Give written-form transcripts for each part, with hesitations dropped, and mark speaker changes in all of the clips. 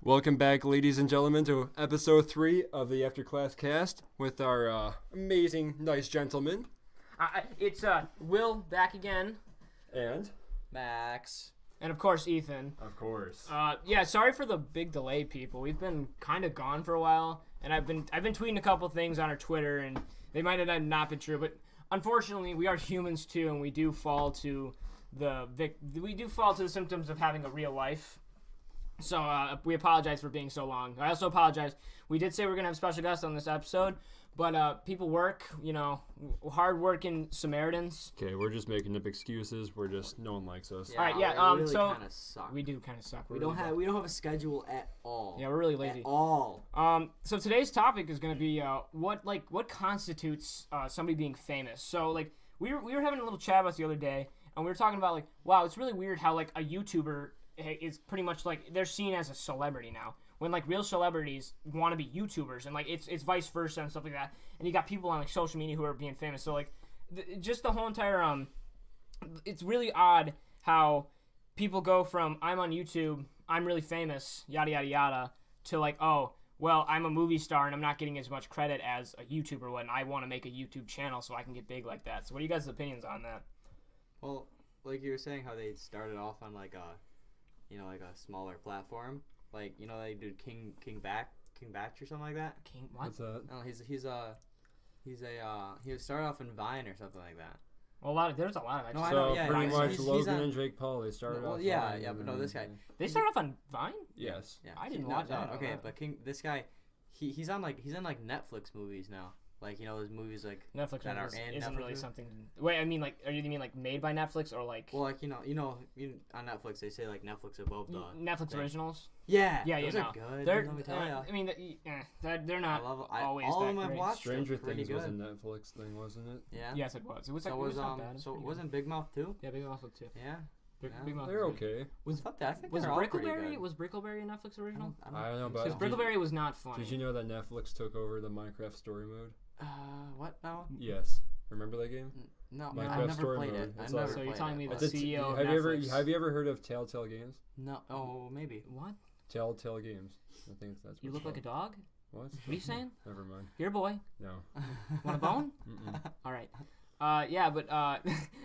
Speaker 1: Welcome back, ladies and gentlemen, to episode 3 of the AfterClassCast with our amazing, nice gentleman.
Speaker 2: It's Will back again.
Speaker 1: And?
Speaker 3: Max.
Speaker 2: And of course, Ethan.
Speaker 1: Of course.
Speaker 2: Sorry for the big delay, people. We've been kind of gone for a while, and I've been tweeting a couple things on our Twitter, and they might have not been true, but unfortunately, we are humans too, and we do fall to the symptoms of having a real life. So we apologize for being so long. I also apologize. We did say we were gonna have special guests on this episode, but people work, hard-working Samaritans.
Speaker 1: Okay, we're just making up excuses. No one likes us.
Speaker 2: All right,
Speaker 3: we really
Speaker 2: so
Speaker 3: kinda suck.
Speaker 2: we do kind of suck.
Speaker 3: We don't have a schedule at all.
Speaker 2: Yeah, we're really lazy.
Speaker 3: At all.
Speaker 2: So today's topic is gonna be what constitutes somebody being famous. So we were having a little chat about this the other day, and we were talking about wow, it's really weird how a YouTuber is pretty much they're seen as a celebrity now, when real celebrities want to be YouTubers, and it's vice versa and stuff like that. And you got people on social media who are being famous. So just the whole entire it's really odd how people go from I'm on YouTube, I'm really famous, yada yada yada, to oh well, I'm a movie star and I'm not getting as much credit as a YouTuber would, and I want to make a YouTube channel so I can get big like that. So what are you guys' opinions on that?
Speaker 3: Well, like you were saying, how they started off on a smaller platform, they do King Batch or something like that.
Speaker 2: King what?
Speaker 1: What's that?
Speaker 3: No, he started off in Vine or something like that.
Speaker 2: Well, there's a lot of
Speaker 3: No,
Speaker 2: actually.
Speaker 3: I
Speaker 1: So
Speaker 3: know, yeah,
Speaker 1: pretty much
Speaker 3: he's
Speaker 1: Logan
Speaker 3: on-
Speaker 1: and Jake Paul, they started off.
Speaker 3: Yeah,
Speaker 1: Vine,
Speaker 3: but no, this guy.
Speaker 2: They started off on Vine?
Speaker 1: Yes.
Speaker 3: Yeah,
Speaker 2: I didn't watch that.
Speaker 3: Okay, but this guy, he's in Netflix movies now. Those movies
Speaker 2: Netflix
Speaker 3: that are
Speaker 2: movies
Speaker 3: in
Speaker 2: isn't
Speaker 3: Netflix
Speaker 2: really
Speaker 3: movies?
Speaker 2: something. Are you mean made by Netflix or
Speaker 3: Well, on Netflix they say Netflix above the
Speaker 2: Netflix
Speaker 3: thing.
Speaker 2: originals?
Speaker 3: Yeah,
Speaker 2: Yeah,
Speaker 3: those
Speaker 2: no.
Speaker 3: are good.
Speaker 2: They're,
Speaker 3: let me tell ya.
Speaker 2: I mean, they're not always
Speaker 3: all
Speaker 2: that
Speaker 3: of them I've
Speaker 2: great.
Speaker 3: watched.
Speaker 1: Stranger
Speaker 3: pretty
Speaker 1: Things was a
Speaker 3: good.
Speaker 1: Netflix thing, wasn't it?
Speaker 3: Yeah.
Speaker 2: Yes, it was. It was
Speaker 3: So
Speaker 2: it was not bad.
Speaker 3: so it wasn't Big Mouth too?
Speaker 2: Yeah, Big Mouth was too.
Speaker 3: Yeah.
Speaker 2: Big Mouth.
Speaker 1: They're
Speaker 2: was good.
Speaker 1: okay.
Speaker 3: I think they're all pretty good.
Speaker 2: Was Brickleberry a Netflix original?
Speaker 1: I don't know,
Speaker 2: Because
Speaker 1: but
Speaker 2: Brickleberry was not funny.
Speaker 1: did you know that Netflix took over the Minecraft story mode?
Speaker 3: What now?
Speaker 1: Yes. Remember that game?
Speaker 3: No,
Speaker 1: Minecraft
Speaker 3: I've never
Speaker 1: story
Speaker 3: played
Speaker 1: mode.
Speaker 3: it.
Speaker 1: It's
Speaker 3: I've never
Speaker 2: So you're
Speaker 3: played
Speaker 2: telling
Speaker 3: it,
Speaker 2: me
Speaker 3: but-
Speaker 2: the CEO of
Speaker 1: have
Speaker 2: Netflix.
Speaker 1: you ever heard of Telltale Games?
Speaker 3: No. Oh, maybe.
Speaker 2: What?
Speaker 1: Telltale Games. I think that's.
Speaker 2: You
Speaker 1: what
Speaker 2: look
Speaker 1: it's
Speaker 2: like a dog?
Speaker 1: called. What?
Speaker 2: What are you saying?
Speaker 1: Never mind.
Speaker 2: You're a boy.
Speaker 1: No.
Speaker 2: Want a bone?
Speaker 1: Mm-mm.
Speaker 2: All right. Yeah, but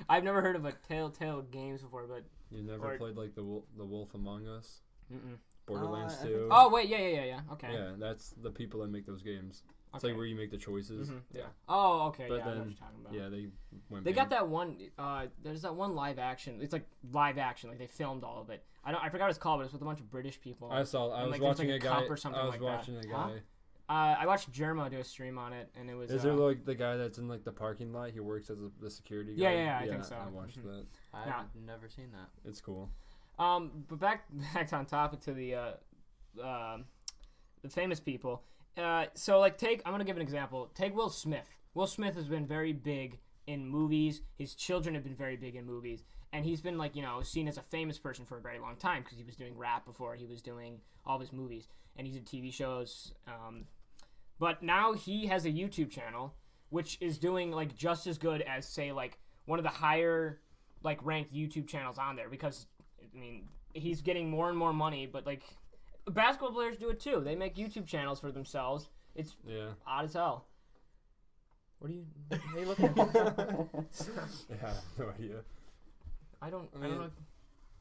Speaker 2: I've never heard of a Telltale Games before, but.
Speaker 1: You never played the Wolf Among Us,
Speaker 2: Mm-mm.
Speaker 1: Borderlands
Speaker 3: I think-
Speaker 1: 2.
Speaker 2: Oh wait, yeah. Okay.
Speaker 1: Yeah, that's the people that make those games. It's
Speaker 2: Okay.
Speaker 1: where you make the choices.
Speaker 2: Mhm.
Speaker 1: Yeah.
Speaker 2: Oh, okay.
Speaker 1: But
Speaker 2: yeah, I know what
Speaker 1: then-
Speaker 2: you're talking about.
Speaker 1: Yeah, they went.
Speaker 2: They
Speaker 1: big.
Speaker 2: got that one. There's that one live action. It's live action. They filmed all of it. I forgot what it's called, but it's with a bunch of British people.
Speaker 1: I saw. I
Speaker 2: And,
Speaker 1: was
Speaker 2: there's,
Speaker 1: watching
Speaker 2: a
Speaker 1: a guy.
Speaker 2: cop or something
Speaker 1: I was
Speaker 2: like
Speaker 1: watching
Speaker 2: that.
Speaker 1: a guy.
Speaker 2: I watched Jerma do a stream on it, and it was.
Speaker 1: Is there the guy that's in the parking lot? He works as the security guy.
Speaker 2: Yeah, I think so.
Speaker 1: I watched
Speaker 2: Mhm.
Speaker 1: that.
Speaker 3: I've never seen that.
Speaker 1: It's cool.
Speaker 2: But back on topic to the famous people. So I'm gonna give an example. Take Will Smith. Will Smith has been very big in movies. His children have been very big in movies, and he's been seen as a famous person for a very long time because he was doing rap before he was doing all of his movies, and he's in TV shows. But now he has a YouTube channel, which is doing just as good as say one of the higher ranked YouTube channels on there, because he's getting more and more money. But basketball players do it too. They make YouTube channels for themselves. It's odd as hell. What are you looking at?
Speaker 1: Yeah, I have no idea.
Speaker 2: I don't know.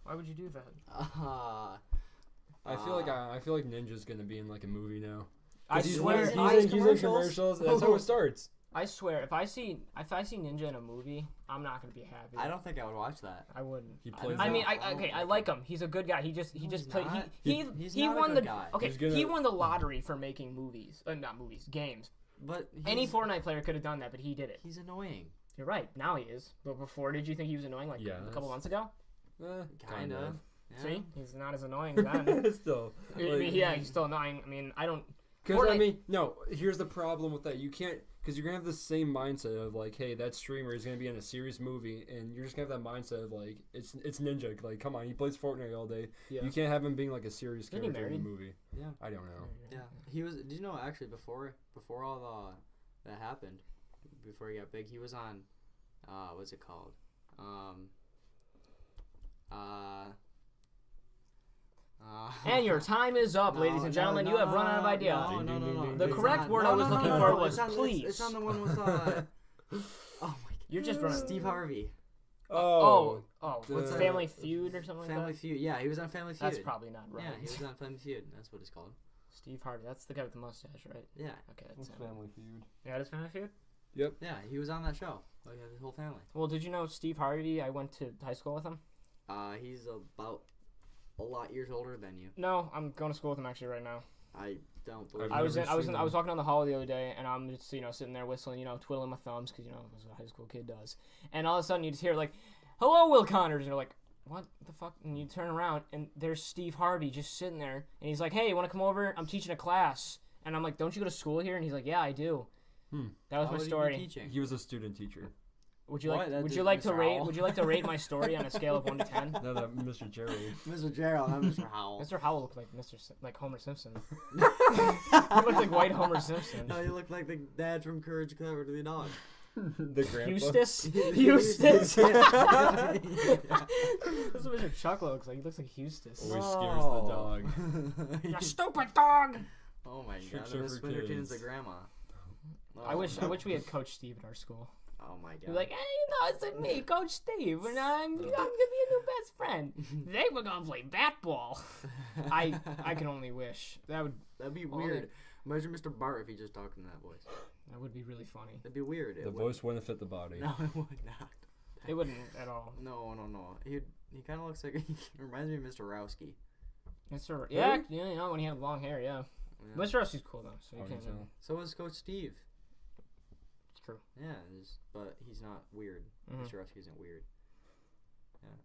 Speaker 2: Why would you do that?
Speaker 1: I feel like Ninja's gonna be in a movie now.
Speaker 2: I
Speaker 1: He's
Speaker 2: swear,
Speaker 1: in commercials. That's how it starts.
Speaker 2: I swear, if I see Ninja in a movie, I'm not gonna be happy.
Speaker 3: I don't think I would watch that.
Speaker 2: I wouldn't.
Speaker 1: He plays.
Speaker 2: I like him. He's a good guy. He just played.
Speaker 3: not. He's
Speaker 2: He
Speaker 3: not a
Speaker 2: won
Speaker 3: good
Speaker 2: the
Speaker 3: guy.
Speaker 2: okay.
Speaker 1: He's
Speaker 2: He won the lottery for making movies. Not movies, games.
Speaker 3: But
Speaker 2: Any Fortnite player could have done that, but he did it.
Speaker 3: he's annoying.
Speaker 2: You're right. Now he is. But before, did you think he was annoying? A couple months ago.
Speaker 3: Kind of. Yeah.
Speaker 2: See, he's not as annoying then.
Speaker 1: Still.
Speaker 2: Yeah, he's still annoying. I don't.
Speaker 1: Because no. Here's the problem with that. You can't, because you're gonna have the same mindset of hey, that streamer is gonna be in a serious movie, and you're just gonna have that mindset of it's Ninja. Come on, he plays Fortnite all day.
Speaker 2: Yeah.
Speaker 1: You can't have him being a serious
Speaker 2: Isn't he
Speaker 1: character in the
Speaker 2: married?
Speaker 1: movie.
Speaker 3: Yeah.
Speaker 1: I don't know.
Speaker 3: Yeah. He was. Did you know actually before all that happened, before he got big, he was on, what's it called?
Speaker 2: And your time is up, ladies and gentlemen. You have run out of ideas.
Speaker 3: No.
Speaker 2: The correct word I was looking for was please.
Speaker 3: It's on the one with oh my god.
Speaker 2: You're just running.
Speaker 3: Steve Harvey.
Speaker 2: Oh. What's
Speaker 1: The-
Speaker 2: Family Feud or something
Speaker 3: Family
Speaker 2: like that?
Speaker 3: Feud. Yeah, he was on Family Feud.
Speaker 2: That's probably not right.
Speaker 3: Yeah, he was on Family Feud. That's what it's called.
Speaker 2: Steve Harvey. That's the guy with the mustache, right?
Speaker 3: Yeah.
Speaker 2: Okay.
Speaker 1: It's Family Feud.
Speaker 2: Yeah, it's Family Feud?
Speaker 1: Yep.
Speaker 3: Yeah, he was on that show. Like his whole family.
Speaker 2: Well, did you know Steve Harvey? I went to high school with him.
Speaker 3: He's about a lot years older than you.
Speaker 2: No, I'm going to school with him actually right now.
Speaker 3: I don't believe.
Speaker 1: I've
Speaker 2: I was
Speaker 1: never
Speaker 2: walking down the hall the other day, and I'm just sitting there whistling, twiddling my thumbs because that's what a high school kid does. And all of a sudden you just hear like, "Hello, Will Connors," and you're like, "What the fuck?" And you turn around, and there's Steve Harvey just sitting there, and he's like, "Hey, you want to come over? I'm teaching a class." And I'm like, "Don't you go to school here?" And he's like, "Yeah, I do." That was
Speaker 3: How
Speaker 2: my
Speaker 3: would he be
Speaker 2: story.
Speaker 3: teaching?
Speaker 1: He was a student teacher.
Speaker 2: Would you
Speaker 3: What?
Speaker 2: like?
Speaker 3: That
Speaker 2: Would
Speaker 3: is
Speaker 2: you like to
Speaker 3: Mr.
Speaker 2: rate?
Speaker 3: Howell.
Speaker 2: Would you like to rate my story on a scale of 1 to 10?
Speaker 1: No, that Mr. Gerald.
Speaker 3: Mr. Gerald, not Mr. Howell.
Speaker 2: Mr. Howell looked like like Homer Simpson. He looked like white Homer Simpson.
Speaker 3: No, you look like the dad from Courage the Cowardly the Dog.
Speaker 1: The grandpa.
Speaker 2: Eustace. Eustace.
Speaker 3: Yeah.
Speaker 2: That's what Mr. Chuck looks like. He looks like Eustace.
Speaker 1: Always scares the dog.
Speaker 2: You stupid dog.
Speaker 3: Oh my
Speaker 1: Tricks
Speaker 3: god,
Speaker 1: are
Speaker 3: Miss
Speaker 1: for
Speaker 3: Winterton's the
Speaker 1: kids.
Speaker 3: grandma.
Speaker 2: I wish we had Coach Steve at our school.
Speaker 3: Oh my
Speaker 2: He'd
Speaker 3: god.
Speaker 2: be like, hey, it's me, Coach Steve, and I'm gonna be a new best friend. They were gonna play bat ball. I can only wish. That'd
Speaker 3: That'd be weird. Imagine Mr. Bart if he just talked in that voice.
Speaker 2: That would be really funny.
Speaker 3: That'd be weird.
Speaker 1: The voice wouldn't fit the body.
Speaker 3: No, it would not.
Speaker 2: It wouldn't at all.
Speaker 3: No. He kind of looks like he reminds me of Mr. Rowski.
Speaker 2: Mr. Yeah, when he had long hair, yeah.
Speaker 3: Yeah.
Speaker 2: Mr. Rusty's cool though, so you
Speaker 1: Hard to
Speaker 2: can't.
Speaker 1: tell.
Speaker 3: So is Coach Steve.
Speaker 2: It's true.
Speaker 3: Yeah, but he's not weird.
Speaker 2: Mhm.
Speaker 3: Mr. Rowski isn't weird.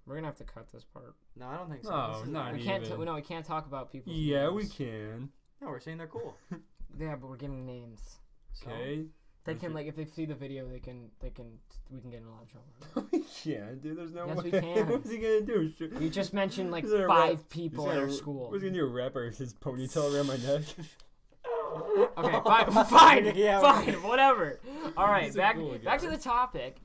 Speaker 2: We're gonna have to cut this part.
Speaker 3: No, I don't think so.
Speaker 1: No,
Speaker 3: This is-
Speaker 1: not
Speaker 2: We
Speaker 1: even.
Speaker 2: can't. We can't talk about people.
Speaker 1: Yeah, we can.
Speaker 3: No, we're saying they're cool.
Speaker 2: Yeah, but we're giving names.
Speaker 3: So,
Speaker 1: Okay.
Speaker 2: They can if they see the video, we can get in a lot of trouble.
Speaker 1: We can't, dude. There's no
Speaker 2: Yes,
Speaker 1: way.
Speaker 2: we can.
Speaker 1: What's he gonna do?
Speaker 2: You just mentioned like
Speaker 1: Is there a
Speaker 2: 5 people at
Speaker 1: He's
Speaker 2: our
Speaker 1: gonna-
Speaker 2: school.
Speaker 1: What's he gonna do? Wrap his ponytail around my neck?
Speaker 2: Okay, fine,
Speaker 3: Yeah,
Speaker 2: fine, whatever. All right,
Speaker 1: He's a
Speaker 2: back
Speaker 1: cool
Speaker 2: back to
Speaker 1: guy.
Speaker 2: the topic.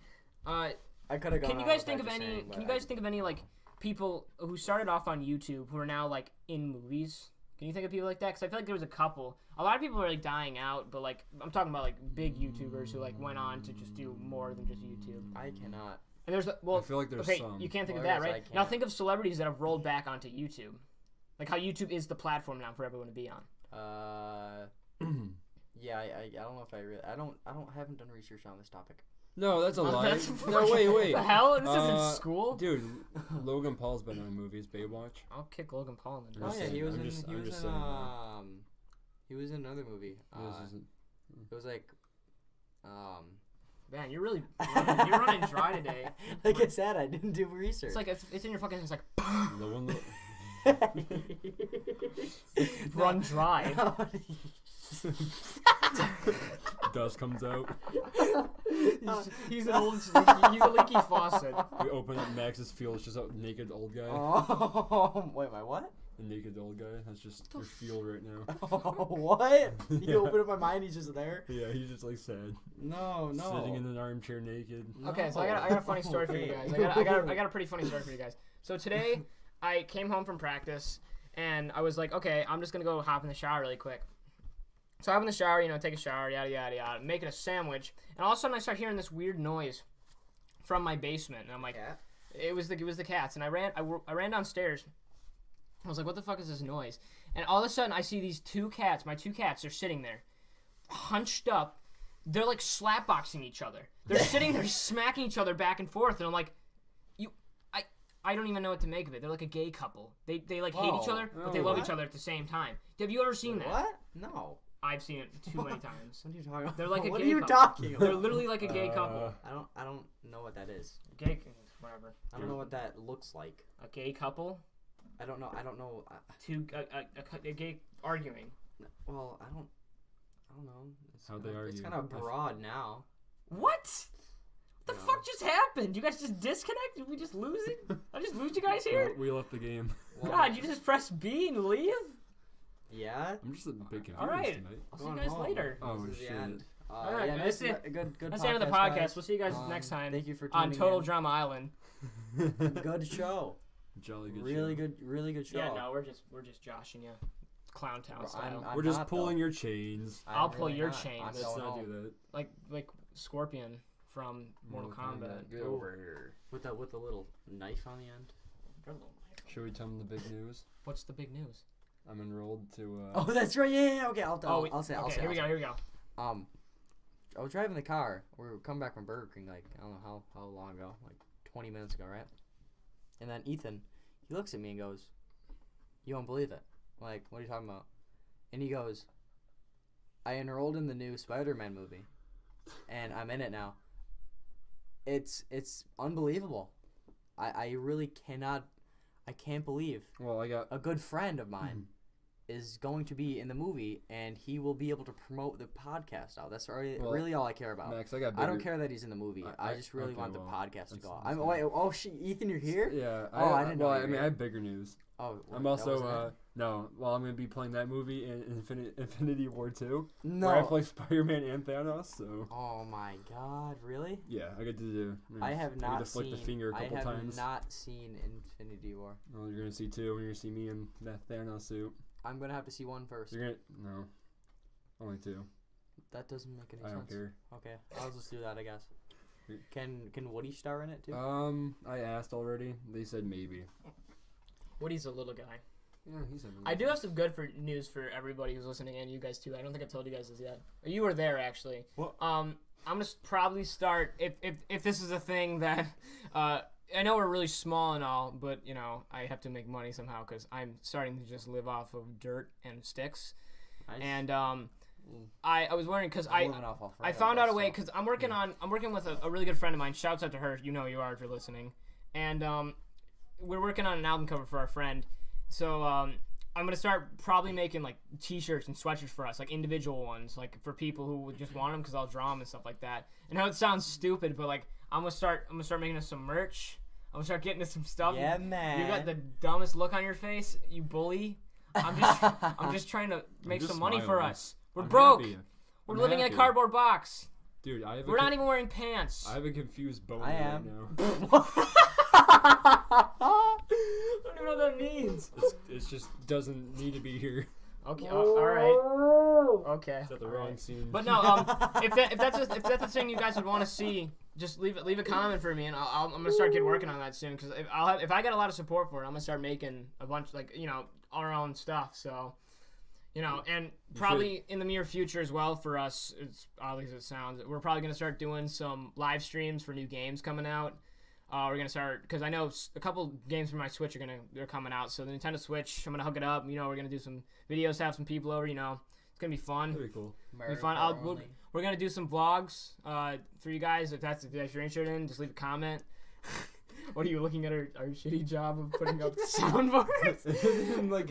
Speaker 3: I could have gone.
Speaker 2: Can you guys think of any? Can you guys think of any like people who started off on YouTube who are now like in movies? Can you think of people like that? Because I feel like there was a couple. A lot of people are like dying out, but like I'm talking about like big YouTubers who like went on to just do more than just YouTube.
Speaker 3: I cannot.
Speaker 2: And there's
Speaker 1: I feel like there's
Speaker 2: okay,
Speaker 1: some.
Speaker 2: you can't think of
Speaker 3: Well,
Speaker 2: that,
Speaker 3: yes,
Speaker 2: right?
Speaker 3: I
Speaker 2: Now
Speaker 3: can.
Speaker 2: think of celebrities that have rolled back onto YouTube, like how YouTube is the platform now for everyone to be on.
Speaker 3: Yeah, I don't know if I really. I haven't done research on this topic.
Speaker 1: No, that's a lie.
Speaker 2: That's
Speaker 1: No, wait.
Speaker 2: What the hell? This isn't
Speaker 1: Uh,
Speaker 2: school.
Speaker 1: Dude, Logan Paul's been on movies. Baywatch.
Speaker 2: I'll kick Logan Paul in the
Speaker 1: I'm
Speaker 3: Oh
Speaker 1: just
Speaker 3: yeah,
Speaker 1: saying-
Speaker 3: he was
Speaker 1: I'm
Speaker 3: in.
Speaker 1: just-
Speaker 3: He
Speaker 1: I'm
Speaker 3: was
Speaker 1: just
Speaker 3: in.
Speaker 1: saying that.
Speaker 3: He was in another movie.
Speaker 1: This isn't-
Speaker 3: It was like.
Speaker 2: Man, you're running dry today.
Speaker 3: Like I said, I didn't do research.
Speaker 2: It's like it's in your fucking. It's like
Speaker 1: the one
Speaker 2: run dry.
Speaker 1: dust comes out.
Speaker 2: He's a leaky faucet.
Speaker 1: We open up Max's fuel. It's just a naked old guy.
Speaker 3: Oh, wait, my what?
Speaker 1: A naked old guy. That's just your fuel right now.
Speaker 3: What?
Speaker 1: Yeah.
Speaker 3: You open up my mind, he's just there?
Speaker 1: Yeah, he's just like sad,
Speaker 3: No.
Speaker 1: sitting in an armchair naked.
Speaker 2: Okay, so I got a funny story for you guys. I got a pretty funny story for you guys. So today I came home from practice and I was like, okay, I'm just gonna go hop in the shower really quick. So I hop in the shower, take a shower, yada yada yada, making a sandwich, and all of a sudden I start hearing this weird noise from my basement, and I'm like,
Speaker 3: Cat?
Speaker 2: it was the cats, and I ran downstairs. I was like, what the fuck is this noise? And all of a sudden I see these my two cats, they're sitting there, hunched up. They're like slapboxing each other. They're sitting there smacking each other back and forth, and I'm like, I don't even know what to make of it. They're like a gay couple. They like hate each other, but they love each other at the same time. Have you ever seen that?
Speaker 3: What? No.
Speaker 2: I've seen it too many times.
Speaker 3: What are you talking about?
Speaker 2: They're like a
Speaker 3: what
Speaker 2: gay
Speaker 3: are you
Speaker 2: couple.
Speaker 3: talking
Speaker 2: They're
Speaker 3: about?
Speaker 2: literally like a gay couple.
Speaker 3: I don't know what that is.
Speaker 2: Gay, whatever.
Speaker 3: I don't know what that looks like.
Speaker 2: A gay couple,
Speaker 3: I don't know.
Speaker 2: a gay arguing.
Speaker 3: Well, I don't know.
Speaker 1: How'd they
Speaker 3: It's
Speaker 1: argue?
Speaker 3: kind of broad now.
Speaker 2: What? The
Speaker 3: No.
Speaker 2: fuck just happened? You guys just disconnect? Did we just lose it? I just lose you guys here?
Speaker 1: We left the game.
Speaker 3: Well,
Speaker 2: God, you just press B and leave?
Speaker 3: Yeah.
Speaker 1: I'm just a bit confused
Speaker 2: Alright.
Speaker 1: tonight.
Speaker 2: I'll see
Speaker 3: Going
Speaker 2: you guys
Speaker 3: home.
Speaker 2: later.
Speaker 1: Oh,
Speaker 3: This is the
Speaker 1: shit.
Speaker 3: end.
Speaker 2: Alright,
Speaker 3: yeah,
Speaker 2: that's
Speaker 3: nice,
Speaker 2: it.
Speaker 3: good
Speaker 2: That's the end of the podcast.
Speaker 3: guys.
Speaker 2: We'll see you guys next time
Speaker 3: Thank you for tuning
Speaker 2: on Total
Speaker 3: in.
Speaker 2: Drama Island.
Speaker 3: Good show.
Speaker 1: Jolly good
Speaker 4: really
Speaker 1: show.
Speaker 4: really good show.
Speaker 2: Yeah, no, we're just joshing you, Clown Town style.
Speaker 4: I'm
Speaker 1: We're just
Speaker 4: not,
Speaker 1: pulling
Speaker 4: though.
Speaker 1: your chains.
Speaker 4: I'm
Speaker 2: I'll pull
Speaker 4: really
Speaker 2: your
Speaker 4: not.
Speaker 2: chains.
Speaker 4: I'm
Speaker 1: Let's
Speaker 4: going
Speaker 1: not
Speaker 4: home.
Speaker 1: do that.
Speaker 2: like Scorpion from Mortal Kombat.
Speaker 1: Get over here.
Speaker 3: With the little knife on the end.
Speaker 1: Should we tell them the big news?
Speaker 2: What's the big news?
Speaker 1: I'm enrolled to.
Speaker 4: Oh, that's right. Yeah. Okay, I'll tell. I'll say.
Speaker 2: Okay, here we go.
Speaker 4: I was driving the car. We were coming back from Burger King, like, I don't know how long ago, like 20 minutes ago, right? And then Ethan, he looks at me and goes, "You won't believe it." I'm like, what are you talking about? And he goes, "I enrolled in the new Spider-Man movie, and I'm in it now. It's unbelievable. I really I can't believe
Speaker 1: Well, I got.
Speaker 4: a good friend of mine is going to be in the movie, and he will be able to promote the podcast out. That's really all I care about.
Speaker 1: Max, I got.
Speaker 4: I don't care that he's in the movie. I just really
Speaker 1: okay,
Speaker 4: want the
Speaker 1: well,
Speaker 4: podcast to
Speaker 1: that's-
Speaker 4: go out.
Speaker 1: that's
Speaker 4: Wait, oh shit, Ethan, you're here?
Speaker 1: Yeah.
Speaker 4: I didn't know
Speaker 1: Well,
Speaker 4: you
Speaker 1: I mean,
Speaker 4: were
Speaker 1: I have bigger news.
Speaker 4: Oh,
Speaker 1: I'm
Speaker 4: that wasn't
Speaker 1: also
Speaker 4: it?
Speaker 1: no. Well, I'm gonna be playing that movie in Infinity War 2,
Speaker 4: No.
Speaker 1: where I play Spider-Man and Thanos. So
Speaker 4: Oh my god, really?
Speaker 1: yeah, I get to do.
Speaker 4: I have
Speaker 1: get
Speaker 4: not
Speaker 1: to flick
Speaker 4: seen.
Speaker 1: the finger a couple
Speaker 4: I have
Speaker 1: times.
Speaker 4: not seen Infinity War.
Speaker 1: Well, you're gonna see 2, and you're gonna see me in that Thanos suit.
Speaker 4: I'm gonna have to see one first.
Speaker 1: You're gonna no, only 2.
Speaker 4: That doesn't make any
Speaker 1: I
Speaker 4: sense.
Speaker 1: don't care.
Speaker 4: Okay, I'll just do that, I guess.
Speaker 1: Here.
Speaker 4: Can Woody star in it too?
Speaker 1: I asked already. They said maybe.
Speaker 2: Woody's a little guy.
Speaker 1: Yeah, he said.
Speaker 2: I do have some good news for everybody who's listening, and you guys too. I don't think I've told you guys this yet. You were there actually.
Speaker 1: What?
Speaker 2: I'm gonna probably start if this is a thing that I know we're really small and all, but you know I have to make money somehow because I'm starting to just live off of dirt and sticks.
Speaker 4: Nice.
Speaker 2: And I was wondering because
Speaker 4: I'm living off
Speaker 2: I found out a way because I'm working with a really good friend of mine. Shouts out to her. You know you are if you're listening. And we're working on an album cover for our friend. So I'm gonna start probably making like T-shirts and sweatshirts for us, like individual ones, like for people who would just want them because I'll draw them and stuff like that. And I know it sounds stupid, but like I'm gonna start making us some merch. I'm gonna start getting us some stuff.
Speaker 4: Yeah, man.
Speaker 2: You got the dumbest look on your face, you bully. I'm just trying to make
Speaker 1: just
Speaker 2: some money for
Speaker 1: smiling.
Speaker 2: us. We're
Speaker 1: I'm
Speaker 2: broke.
Speaker 1: happy.
Speaker 2: We're
Speaker 1: I'm
Speaker 2: living in a
Speaker 1: happy.
Speaker 2: cardboard box.
Speaker 1: Dude,
Speaker 2: We're not even wearing pants.
Speaker 1: I have a confused boner
Speaker 4: I
Speaker 1: right
Speaker 4: am.
Speaker 1: now.
Speaker 2: I don't even know what that means.
Speaker 1: It just doesn't need to be here.
Speaker 2: Okay, all right. Okay.
Speaker 1: It's at the
Speaker 2: all
Speaker 1: wrong
Speaker 2: right.
Speaker 1: scene.
Speaker 2: But no, if that's the thing you guys would want to see, just leave a comment for me, and I'm gonna start working on that soon. Because if I get a lot of support for it, I'm gonna start making a bunch our own stuff. So, and probably in the near future as well for us, as oddly as it sounds, we're probably gonna start doing some live streams for new games coming out. We're gonna start because I know a couple games for my Switch they're coming out. So the Nintendo Switch, I'm gonna hook it up. We're gonna do some videos, have some people over. It's gonna be fun.
Speaker 1: That'd be cool.
Speaker 2: Be fun. We're gonna do some vlogs for you guys. If that's you're interested in, just leave a comment. What are you looking at our shitty job of putting up soundboards?
Speaker 1: Like,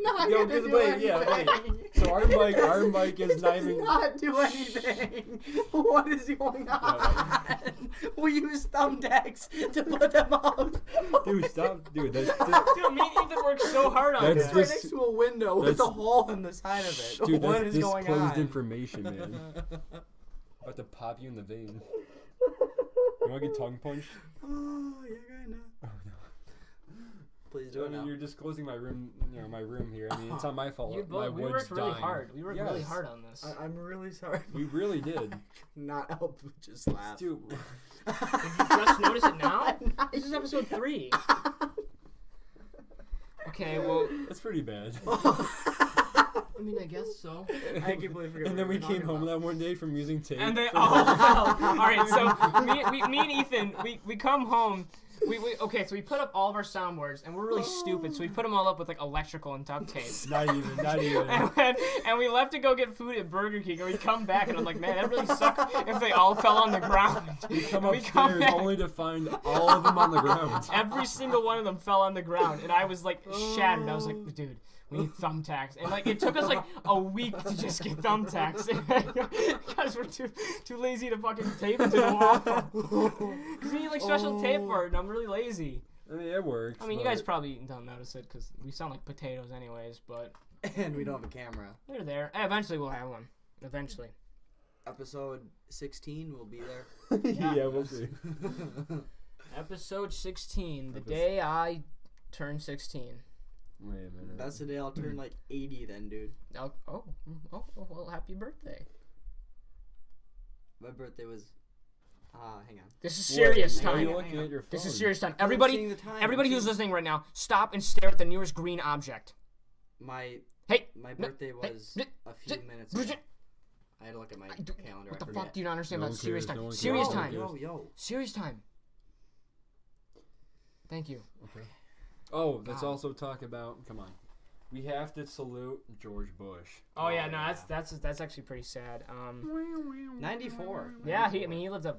Speaker 2: Not
Speaker 1: yo,
Speaker 2: gonna do
Speaker 1: wait. So our mic is not even.
Speaker 4: Not do anything. What is going on? We use thumbtacks to put them up.
Speaker 1: Dude, stop. Dude, that's
Speaker 2: Dude, me and Ethan worked so hard on
Speaker 1: That's
Speaker 2: this.
Speaker 4: Right
Speaker 1: just-
Speaker 4: next to a window with a
Speaker 1: that's-
Speaker 4: hole in the side of it.
Speaker 1: dude,
Speaker 4: What
Speaker 1: that's
Speaker 4: is going
Speaker 1: disclosed
Speaker 4: on?
Speaker 1: information, man. About to pop you in the vein. You want to get tongue punched?
Speaker 4: Oh, yeah, kinda.
Speaker 1: Oh no.
Speaker 4: Please do
Speaker 1: I
Speaker 4: it
Speaker 1: mean,
Speaker 4: now.
Speaker 1: you're disclosing my room. My room here. I mean, it's not my fault.
Speaker 2: We
Speaker 1: my
Speaker 2: we
Speaker 1: wood's
Speaker 2: worked really
Speaker 1: dying.
Speaker 2: hard. We worked really
Speaker 1: Yes.
Speaker 2: hard on this.
Speaker 4: I'm really sorry.
Speaker 1: We really did.
Speaker 4: Not help but just laugh.
Speaker 1: Dude,
Speaker 2: Did you just notice it now? This is episode 3. Okay, well,
Speaker 1: that's pretty bad.
Speaker 2: I mean, I guess so.
Speaker 4: I completely forgot.
Speaker 1: And then we came home that one day from using tape.
Speaker 2: And they
Speaker 1: for
Speaker 2: all
Speaker 1: the-
Speaker 2: fell. All right, so me and Ethan, we come home. Okay, so we put up all of our soundboards, and we're really stupid. So we put them all up with like electrical and duct tape.
Speaker 1: Not even.
Speaker 2: And we left to go get food at Burger King, and we come back, and I'm like, man, that really sucks if they all fell on the ground.
Speaker 1: We come
Speaker 2: And
Speaker 1: upstairs
Speaker 2: back.
Speaker 1: only to find all of them on the ground.
Speaker 2: Every single one of them fell on the ground, and I was like shattered. I was like, dude, we need thumbtacks, and like it took us like a week to just get thumbtacks because we're too lazy to fucking tape it to the wall. Because we need like special tape for it, and I'm really lazy.
Speaker 1: I mean, it works.
Speaker 2: I mean, you
Speaker 1: but-
Speaker 2: guys probably don't notice it because we sound like potatoes anyways, but
Speaker 4: And we don't have a camera.
Speaker 2: they're there. Eventually, we'll have one. Eventually.
Speaker 4: Episode 16 will be there.
Speaker 1: Yeah, we'll see.
Speaker 2: Episode 16, the day I turn 16.
Speaker 1: Wait a minute.
Speaker 3: That's the day I'll turn like 80 then, dude.
Speaker 2: Oh, well, happy birthday.
Speaker 3: My birthday was. Hang on.
Speaker 2: This is serious
Speaker 1: Why are you
Speaker 2: time.
Speaker 1: looking at your phone?
Speaker 2: This is serious time.
Speaker 3: I'm
Speaker 2: Everybody,
Speaker 3: seeing the time.
Speaker 2: everybody
Speaker 3: I'm
Speaker 2: who's
Speaker 3: seeing-
Speaker 2: listening right now, stop and stare at the nearest green object.
Speaker 3: My
Speaker 2: Hey,
Speaker 3: birthday was a few minutes ago. I had to look at my calendar.
Speaker 2: What
Speaker 3: I
Speaker 2: the
Speaker 3: forget.
Speaker 2: fuck do you not understand
Speaker 1: No
Speaker 2: about
Speaker 1: one
Speaker 2: serious
Speaker 1: cares,
Speaker 2: time?
Speaker 1: no one cares.
Speaker 2: Serious
Speaker 1: No one
Speaker 2: time.
Speaker 1: cares.
Speaker 3: Yo.
Speaker 2: Serious time. Thank you.
Speaker 1: Okay. Oh, let's
Speaker 2: God.
Speaker 1: also talk about. Come on. We have to salute George Bush.
Speaker 2: Oh yeah, no, that's actually pretty sad.
Speaker 3: 94.
Speaker 2: Yeah, he lived to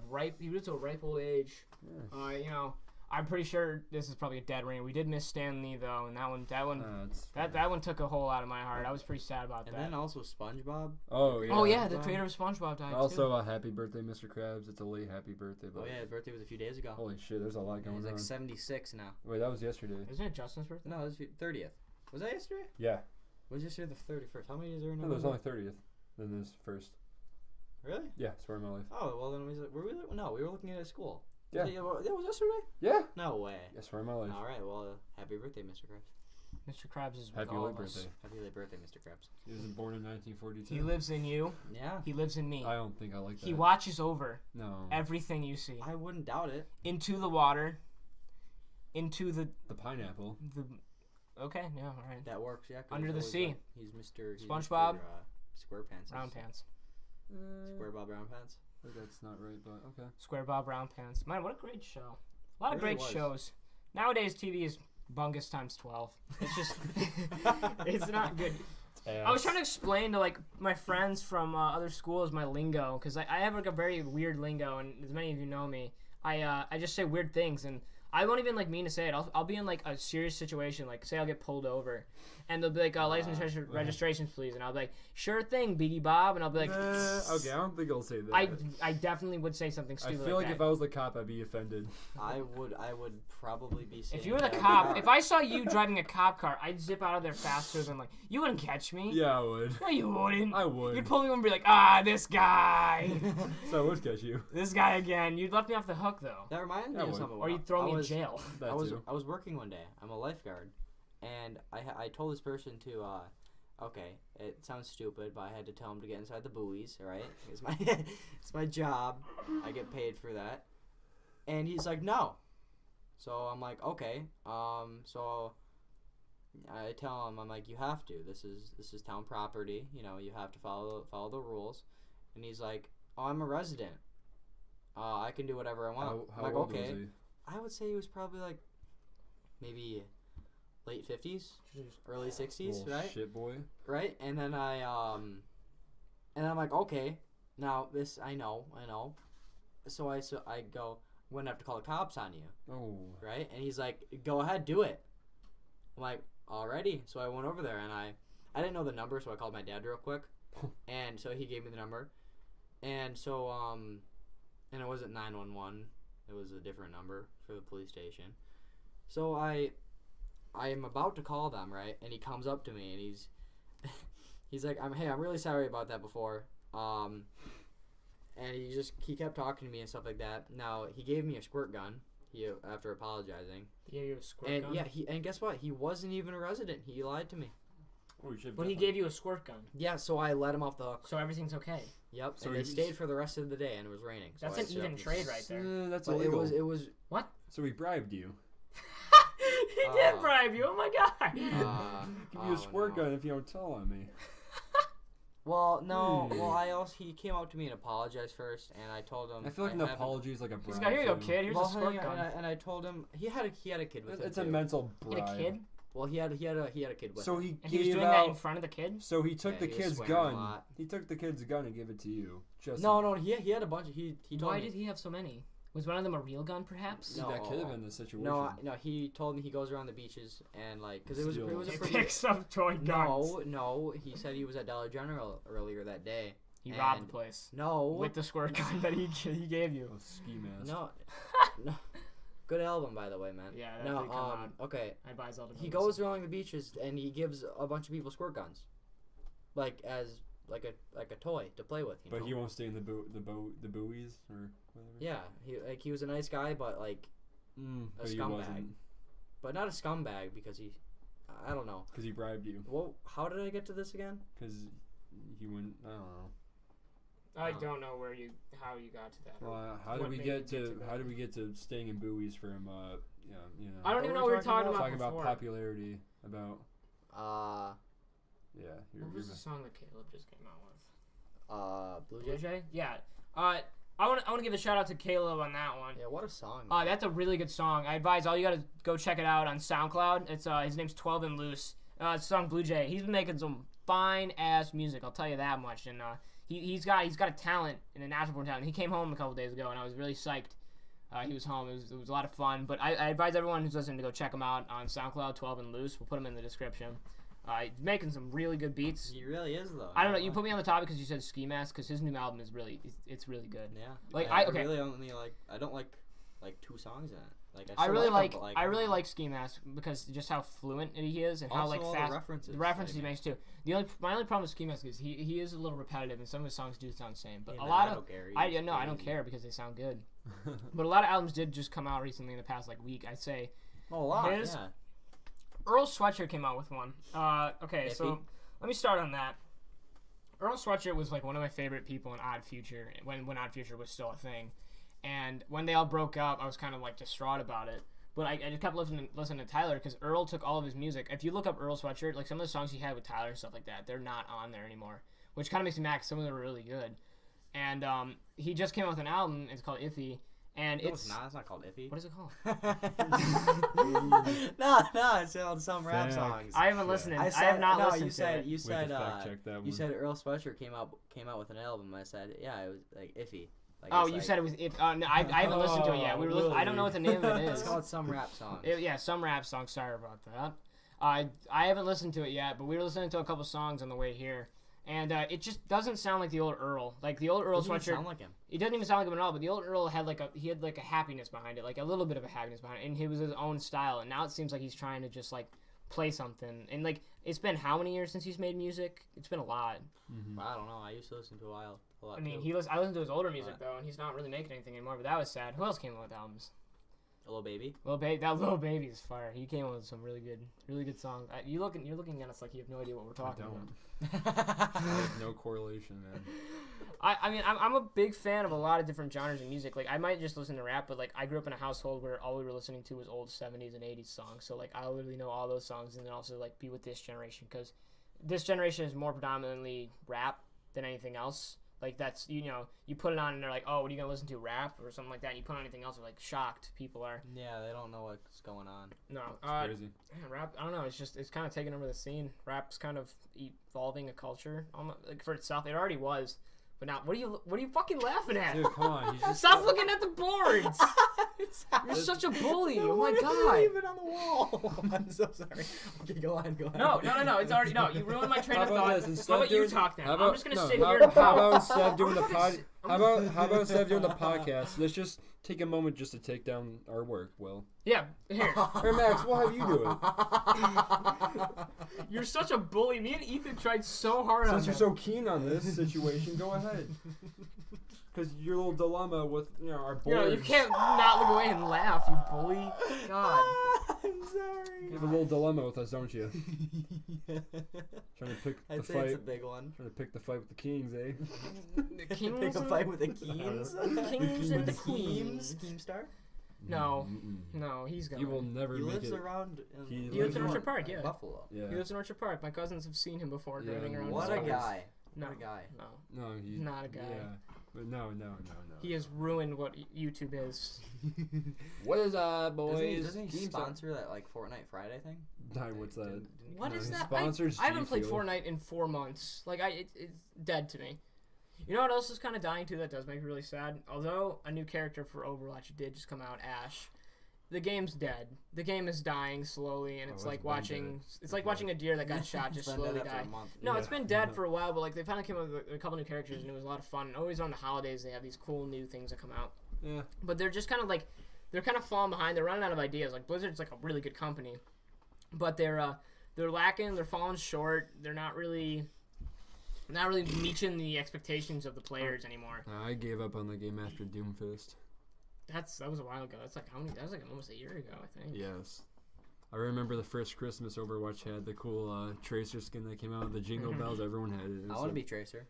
Speaker 2: a ripe old age. You know, I'm pretty sure this is probably a dead ring. We did miss Stan Lee though, and that one took a whole lot of my heart. I was pretty sad about
Speaker 3: And
Speaker 2: that.
Speaker 3: then also SpongeBob.
Speaker 1: Oh yeah.
Speaker 2: Oh yeah, the creator of SpongeBob died
Speaker 1: Also,
Speaker 2: too.
Speaker 1: happy birthday, Mr. Krabs. It's a late happy birthday. But
Speaker 3: Oh yeah, his birthday was a few days ago.
Speaker 1: Holy shit, there's a lot going
Speaker 3: He's like
Speaker 1: on.
Speaker 3: 76 now.
Speaker 1: Wait, that was yesterday.
Speaker 2: Isn't it Justin's birthday?
Speaker 3: No, it was 30th. Was that yesterday?
Speaker 1: Yeah.
Speaker 3: Was yesterday the 31st? How many days are in
Speaker 1: No,
Speaker 3: November?
Speaker 1: there's only 30th. Then there's first.
Speaker 3: Really?
Speaker 1: Yeah, swear on my life.
Speaker 3: Oh, well then were we? No, we were looking at it at school.
Speaker 1: Yeah.
Speaker 3: That was yesterday?
Speaker 1: Yeah.
Speaker 3: No way.
Speaker 1: Yeah, swear on my life.
Speaker 3: All right. Well, happy birthday, Mr. Krabs.
Speaker 2: Mr. Krabs is with
Speaker 1: Happy
Speaker 2: all
Speaker 1: late
Speaker 2: of us.
Speaker 1: birthday.
Speaker 3: Happy late birthday, Mr. Krabs.
Speaker 1: He was born in 1942.
Speaker 2: He lives in you.
Speaker 3: Yeah.
Speaker 2: He lives in me.
Speaker 1: I don't think I like that.
Speaker 2: He watches over
Speaker 1: No.
Speaker 2: everything you see.
Speaker 3: I wouldn't doubt it.
Speaker 2: Into the water. Into the
Speaker 1: The pineapple.
Speaker 2: Okay, yeah, all right.
Speaker 3: That works. Yeah. 'Cause
Speaker 2: Under
Speaker 3: he's
Speaker 2: the
Speaker 3: always,
Speaker 2: sea.
Speaker 3: he's Mr.
Speaker 2: SpongeBob.
Speaker 3: SquarePants.
Speaker 2: Round pants.
Speaker 3: Square Bob Round Pants.
Speaker 1: That's not right, but okay.
Speaker 2: Square Bob Round Pants. Man, what a great show. A lot of
Speaker 3: It really
Speaker 2: great
Speaker 3: was.
Speaker 2: shows. Nowadays, TV is bungus times 12. It's just, it's not good. I was trying to explain to like my friends from other schools my lingo because I have like a very weird lingo, and as many of you know me, I just say weird things, and I won't even like mean to say it. I'll be in like a serious situation, like say I'll get pulled over, and they'll be like, license registrations please, and I'll be like, sure thing, Biggie Bob, and I'll be like,
Speaker 1: okay, I don't think I'll say that.
Speaker 2: I definitely would say something
Speaker 1: I
Speaker 2: stupid.
Speaker 1: feel like
Speaker 2: that.
Speaker 1: if I was the cop, I'd be offended.
Speaker 3: I would probably be saying
Speaker 2: If you were the
Speaker 3: that.
Speaker 2: cop, if I saw you driving a cop car, I'd zip out of there faster than like, you wouldn't catch me.
Speaker 1: Yeah, I would.
Speaker 2: No, you wouldn't.
Speaker 1: I would.
Speaker 2: You'd pull me over and be like, this guy.
Speaker 1: So I would catch you.
Speaker 2: This guy again. You'd left me off the hook though.
Speaker 3: That reminds me
Speaker 1: I
Speaker 3: of
Speaker 1: would.
Speaker 3: something.
Speaker 2: Or you'd throw
Speaker 3: I
Speaker 2: me in
Speaker 3: was-
Speaker 2: jail.
Speaker 1: That
Speaker 3: I
Speaker 1: too.
Speaker 3: was working one day. I'm a lifeguard, and I told this person to okay, it sounds stupid, but I had to tell him to get inside the buoys. All right, it's my it's my job. I get paid for that, and he's like, no. So I'm like, okay. So I tell him, I'm like, you have to. This is town property. You know, you have to follow the rules. And he's like, oh, I'm a resident. I can do whatever I want.
Speaker 1: How
Speaker 3: I'm like,
Speaker 1: old
Speaker 3: okay.
Speaker 1: was he?
Speaker 3: I would say he was probably like maybe late 50s, early 60s,
Speaker 1: Little
Speaker 3: right?
Speaker 1: Shit boy.
Speaker 3: Right? And then I'm like, okay, now this I know. So I go, I'm gonna have to call the cops on you,
Speaker 1: Oh.
Speaker 3: right? And he's like, go ahead, do it. I'm like, alrighty. So I went over there and I didn't know the number, so I called my dad real quick, and so he gave me the number, and so and it wasn't 911. It was a different number for the police station. So I am about to call them, right? And he comes up to me and he's like, I'm really sorry about that before. And he kept talking to me and stuff like that. Now he gave me a squirt gun. After apologizing.
Speaker 2: Yeah, you a squirt
Speaker 3: And
Speaker 2: gun.
Speaker 3: yeah, and guess what? He wasn't even a resident. He lied to me.
Speaker 1: Oh, you should.
Speaker 2: But he gave you a squirt gun,
Speaker 3: Yeah, so I let him off the hook.
Speaker 2: so everything's okay.
Speaker 3: Yep.
Speaker 1: So
Speaker 3: and they
Speaker 1: he's-
Speaker 3: stayed for the rest of the day, and it was raining. So
Speaker 2: That's
Speaker 3: I
Speaker 2: an
Speaker 3: still-
Speaker 2: even trade right there.
Speaker 1: That's
Speaker 3: But
Speaker 1: illegal.
Speaker 3: it was.
Speaker 2: What?
Speaker 1: So he bribed you.
Speaker 2: He did bribe you. Oh my god.
Speaker 1: Give you a squirt gun if you don't tell on me.
Speaker 3: Well, no. Well, he came up to me and apologized first, and I told him.
Speaker 1: I feel like an
Speaker 3: haven't-
Speaker 1: apology is like a bribe.
Speaker 2: He's got, here you go,
Speaker 1: too.
Speaker 2: kid. Here's
Speaker 3: Well,
Speaker 2: a squirt
Speaker 3: honey,
Speaker 2: gun.
Speaker 3: and I told him he had a kid with him.
Speaker 1: It's a
Speaker 3: too.
Speaker 1: mental
Speaker 2: He
Speaker 1: bribe.
Speaker 2: had a kid,
Speaker 3: Well, he had a kid with
Speaker 1: So
Speaker 3: him.
Speaker 1: he
Speaker 2: and he was
Speaker 1: gave
Speaker 2: doing that in
Speaker 1: out.
Speaker 2: front of the kid.
Speaker 1: So he took
Speaker 3: Yeah,
Speaker 1: the
Speaker 3: he was
Speaker 1: kid's
Speaker 3: swearing a
Speaker 1: gun.
Speaker 3: lot.
Speaker 1: He took the kid's gun and gave it to you. Just
Speaker 3: No, he had a bunch. He told
Speaker 2: Why
Speaker 3: me.
Speaker 2: did he have so many? Was one of them a real gun, perhaps?
Speaker 3: No.
Speaker 1: That could have been the situation.
Speaker 3: No, he told me he goes around the beaches and because it was a
Speaker 2: He
Speaker 3: pretty.
Speaker 2: picks up toy guns.
Speaker 3: No, he said he was at Dollar General earlier that day.
Speaker 2: He robbed
Speaker 3: and-
Speaker 2: the place
Speaker 3: No.
Speaker 2: with the squirt gun that he gave you.
Speaker 1: A ski mask.
Speaker 3: No. No. Good album, by the way, man.
Speaker 2: Yeah, that
Speaker 3: No.
Speaker 2: did come out.
Speaker 3: Okay.
Speaker 2: I buy Zelda.
Speaker 3: He
Speaker 2: movies.
Speaker 3: goes along the beaches and he gives a bunch of people squirt guns, like a toy to play with. You
Speaker 1: But
Speaker 3: know?
Speaker 1: he won't stay in the buoys or whatever.
Speaker 3: Yeah, he was a nice guy, but
Speaker 1: But
Speaker 3: a
Speaker 1: he
Speaker 3: scumbag.
Speaker 1: wasn't.
Speaker 3: but not a scumbag because he. I don't know.
Speaker 1: Because he bribed you.
Speaker 3: Well, how did I get to this again?
Speaker 1: Because he wouldn't. I don't know.
Speaker 2: I don't know how you got to that.
Speaker 1: Well, how did we get to staying in buoys from you know?
Speaker 2: I don't even know what we were talking about
Speaker 1: Talking
Speaker 2: before.
Speaker 1: about popularity, about yeah.
Speaker 2: What was the song that Caleb just came out with?
Speaker 3: Blue Jay?
Speaker 2: Yeah. I want to give a shout out to Caleb on that one.
Speaker 3: Yeah, what a song.
Speaker 2: That's a really good song. I advise all you gotta go check it out on SoundCloud. It's his name's 12 and Loose. It's the song Blue Jay. He's been making some fine ass music. I'll tell you that much. And he's got a talent and a natural born talent. He came home a couple days ago, and I was really psyched. He was home. It was a lot of fun. But I advise everyone who's listening to go check him out on SoundCloud, 12 and Loose. We'll put him in the description. He's making some really good beats.
Speaker 3: He really is, though.
Speaker 2: I don't know. You put me on the topic because you said Ski Mask, because his new album is it's really good.
Speaker 3: Yeah.
Speaker 2: Like
Speaker 3: I really only I don't like 2 songs in it. Like
Speaker 2: I really
Speaker 3: like
Speaker 2: I really like Ski Mask because just how fluent he is and how
Speaker 3: all
Speaker 2: fast
Speaker 3: the
Speaker 2: references he makes too. My only problem with Ski Mask is he is a little repetitive and some of his songs do sound the same. But
Speaker 3: yeah,
Speaker 2: a lot
Speaker 3: I
Speaker 2: of
Speaker 3: don't care.
Speaker 2: I don't care because they sound good. But a lot of albums did just come out recently in the past week. I'd say.
Speaker 3: Oh, a lot.
Speaker 2: His,
Speaker 3: yeah.
Speaker 2: Earl Sweatshirt came out with one. Okay, so let me start on that. Earl Sweatshirt was one of my favorite people in Odd Future when Odd Future was still a thing, and when they all broke up, I was kind of distraught about it. But I just kept listening to Tyler because Earl took all of his music. If you look up Earl Sweatshirt, some of the songs he had with Tyler and stuff like that, they're not on there anymore, which kind of makes me mad 'cause some of them are really good. And he just came out with an album. It's called Iffy. And
Speaker 3: it's not called Iffy.
Speaker 2: What is it called?
Speaker 3: no, it's called some rap songs.
Speaker 2: I haven't listened. I have not listened to it.
Speaker 3: You said Earl Sweatshirt came out with an album. I said, yeah, it was Iffy.
Speaker 2: You said it was If. No, I haven't listened to it yet. I don't know what the name of it is.
Speaker 3: It's called Some Rap Songs.
Speaker 2: Some rap songs. Sorry about that. I haven't listened to it yet, but we were listening to a couple songs on the way here. And it just doesn't sound like the old Earl. The old Earl Sweatshirt.
Speaker 3: Doesn't sound like him.
Speaker 2: It doesn't even sound like him at all. But the old Earl had a happiness behind it, a little bit of a happiness behind it, and it was his own style. And now it seems like he's trying to just play something. And it's been how many years since he's made music? It's been a lot.
Speaker 3: Mm-hmm. I don't know. I used to listen to a lot.
Speaker 2: I mean, I listened to his older music though, and he's not really making anything anymore. But that was sad. Who else came out with albums?
Speaker 3: Lil Baby.
Speaker 2: That Lil Baby is fire. He came out with some really good songs. You're looking at us like you have no idea what we're talking about.
Speaker 1: There's no correlation, man.
Speaker 2: I mean, I'm a big fan of a lot of different genres of music. I might just listen to rap, but I grew up in a household where all we were listening to was old 70s and 80s songs. So I literally know all those songs, and then also be with this generation because this generation is more predominantly rap than anything else. That's you put it on and they're like, oh, what are you gonna listen to, rap or something like that? And you put on anything else, they're shocked. People are.
Speaker 3: Yeah, they don't know what's going on.
Speaker 2: No,
Speaker 1: it's crazy.
Speaker 2: Yeah, rap. I don't know. It's kind of taking over the scene. Rap's kind of evolving a culture for itself. It already was, but now what are you fucking laughing at?
Speaker 1: Dude, come on.
Speaker 2: Stop looking at the boards. You're such a bully. Oh my god.
Speaker 3: Leave it on the wall. I'm so sorry. Okay, go on.
Speaker 2: No. It's already You ruined my train of thought. How about you talk then? I'm just gonna sit here and
Speaker 1: how about instead of doing the How about instead of doing the podcast, let's just take a moment just to take down our work, Will.
Speaker 2: Yeah, here.
Speaker 1: Hey, Max, what have you doing?
Speaker 2: You're such a bully. Me and Ethan tried so hard on
Speaker 1: Since you're so keen on this situation, go ahead. Because your little dilemma with our boards.
Speaker 2: You can't not look away and laugh, you bully. God.
Speaker 3: I'm sorry.
Speaker 1: You have a little dilemma with us, don't you? Trying to pick the
Speaker 3: I'd say
Speaker 1: fight.
Speaker 3: it's a big one.
Speaker 1: Trying to pick the fight with the Kings, eh?
Speaker 2: The Kings.
Speaker 3: Pick a fight with the Keens.
Speaker 2: Kings and the
Speaker 3: Queens.
Speaker 2: Queens.
Speaker 3: Keemstar?
Speaker 2: No, he's gone.
Speaker 1: He will never
Speaker 3: He
Speaker 1: make
Speaker 3: lives
Speaker 1: it.
Speaker 3: around.
Speaker 1: He
Speaker 2: He lives in Orchard Park, yeah.
Speaker 3: Buffalo.
Speaker 1: Yeah.
Speaker 2: He lives in Orchard Park. My cousins have seen him before
Speaker 1: Yeah.
Speaker 2: driving around.
Speaker 3: What
Speaker 2: his
Speaker 3: a
Speaker 2: house.
Speaker 3: guy.
Speaker 2: No,
Speaker 3: What a guy.
Speaker 2: no.
Speaker 1: No, he's
Speaker 2: Not a guy.
Speaker 1: Yeah, but no.
Speaker 2: He has ruined what YouTube is.
Speaker 1: What is up, boys?
Speaker 3: Doesn't he
Speaker 1: Keemstar.
Speaker 3: sponsor that Fortnite Friday thing?
Speaker 1: No, what's that?
Speaker 2: What
Speaker 1: No,
Speaker 2: is
Speaker 1: he
Speaker 2: that?
Speaker 1: sponsors
Speaker 2: I haven't
Speaker 1: G
Speaker 2: played
Speaker 1: Fuel.
Speaker 2: Fortnite in 4 months. It's dead to me. You know what else is kind of dying too? That does make me really sad. Although a new character for Overwatch did just come out, Ash. The game's dead. The game is dying slowly, and it's like watching. It's like watching a deer that got shot just
Speaker 3: It's been
Speaker 2: slowly
Speaker 3: dead after
Speaker 2: die.
Speaker 3: a month.
Speaker 2: No,
Speaker 1: Yeah.
Speaker 2: it's been dead for a while, but they finally came up with a couple new characters, and it was a lot of fun. And always on the holidays, they have these cool new things that come out.
Speaker 1: Yeah.
Speaker 2: But they're just kind of they're kind of falling behind. They're running out of ideas. Blizzard's a really good company, but they're lacking. They're falling short. They're not really meeting the expectations of the players anymore.
Speaker 1: I gave up on the game after Doomfist.
Speaker 2: That was a while ago. That's how many? That was almost a year ago, I think.
Speaker 1: Yes. I remember the first Christmas Overwatch had the cool Tracer skin that came out. The Jingle Bells, everyone had it.
Speaker 4: I want to be Tracer.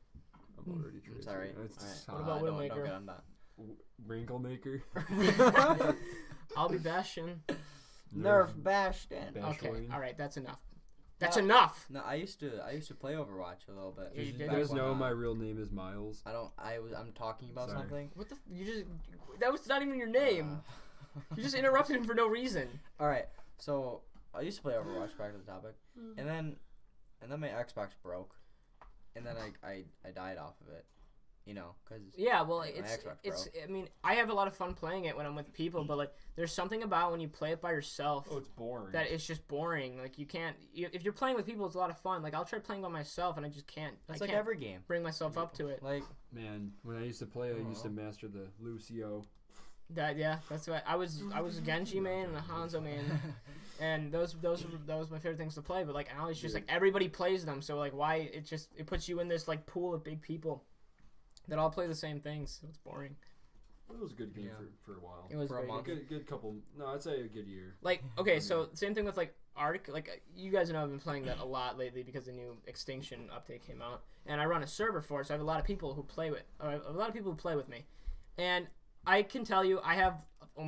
Speaker 1: I'm already Tracer.
Speaker 4: Sorry.
Speaker 1: It's
Speaker 2: What about
Speaker 4: don't
Speaker 2: Widowmaker?
Speaker 4: get on that.
Speaker 1: Wrinkle Maker.
Speaker 2: I'll be Bastion.
Speaker 4: Nerf Bastion.
Speaker 1: Bash
Speaker 2: Okay,
Speaker 1: Wayne.
Speaker 2: all right, that's enough. That's enough.
Speaker 4: No, I used to play Overwatch a little bit.
Speaker 2: Yeah, you
Speaker 1: You
Speaker 2: did?
Speaker 1: guys
Speaker 4: Back
Speaker 1: know
Speaker 4: when,
Speaker 1: my real name is Miles.
Speaker 4: I'm talking about
Speaker 1: Sorry.
Speaker 4: something.
Speaker 2: What the? You just that was not even your name. You just interrupted him for no reason.
Speaker 4: All right. So I used to play Overwatch. Back to the topic, and then my Xbox broke, and then I died off of it. You know, because
Speaker 2: Yeah, well,
Speaker 4: my Xbox
Speaker 2: it's.
Speaker 4: broke.
Speaker 2: I mean, I have a lot of fun playing it when I'm with people, but like, there's something about when you play it by yourself
Speaker 1: Oh, it's boring.
Speaker 2: that it's just boring. Like, you can't. If you're playing with people, it's a lot of fun. Like, I'll try playing by myself, and I just can't.
Speaker 4: That's
Speaker 2: I
Speaker 4: like
Speaker 2: can't
Speaker 4: every game.
Speaker 2: bring myself up to it.
Speaker 4: Like
Speaker 1: Man, when I used to play, I used to master the Lucio.
Speaker 2: That's what I was a Genji main and a Hanzo main, and those were my favorite things to play. But like now it's just like everybody plays them, so like why it puts you in this like pool of big people that all play the same things. So it's boring.
Speaker 1: It was a good game
Speaker 4: Yeah.
Speaker 1: for a while.
Speaker 2: It was
Speaker 4: For a
Speaker 2: very
Speaker 4: month.
Speaker 2: good.
Speaker 1: Good couple. No, I'd say a good year.
Speaker 2: Like okay, so same thing with like Arc. Like you guys know I've been playing that a lot lately because the new Extinction update came out, and I run a server for it, so I have a lot of people who play with me, and I can tell you I have a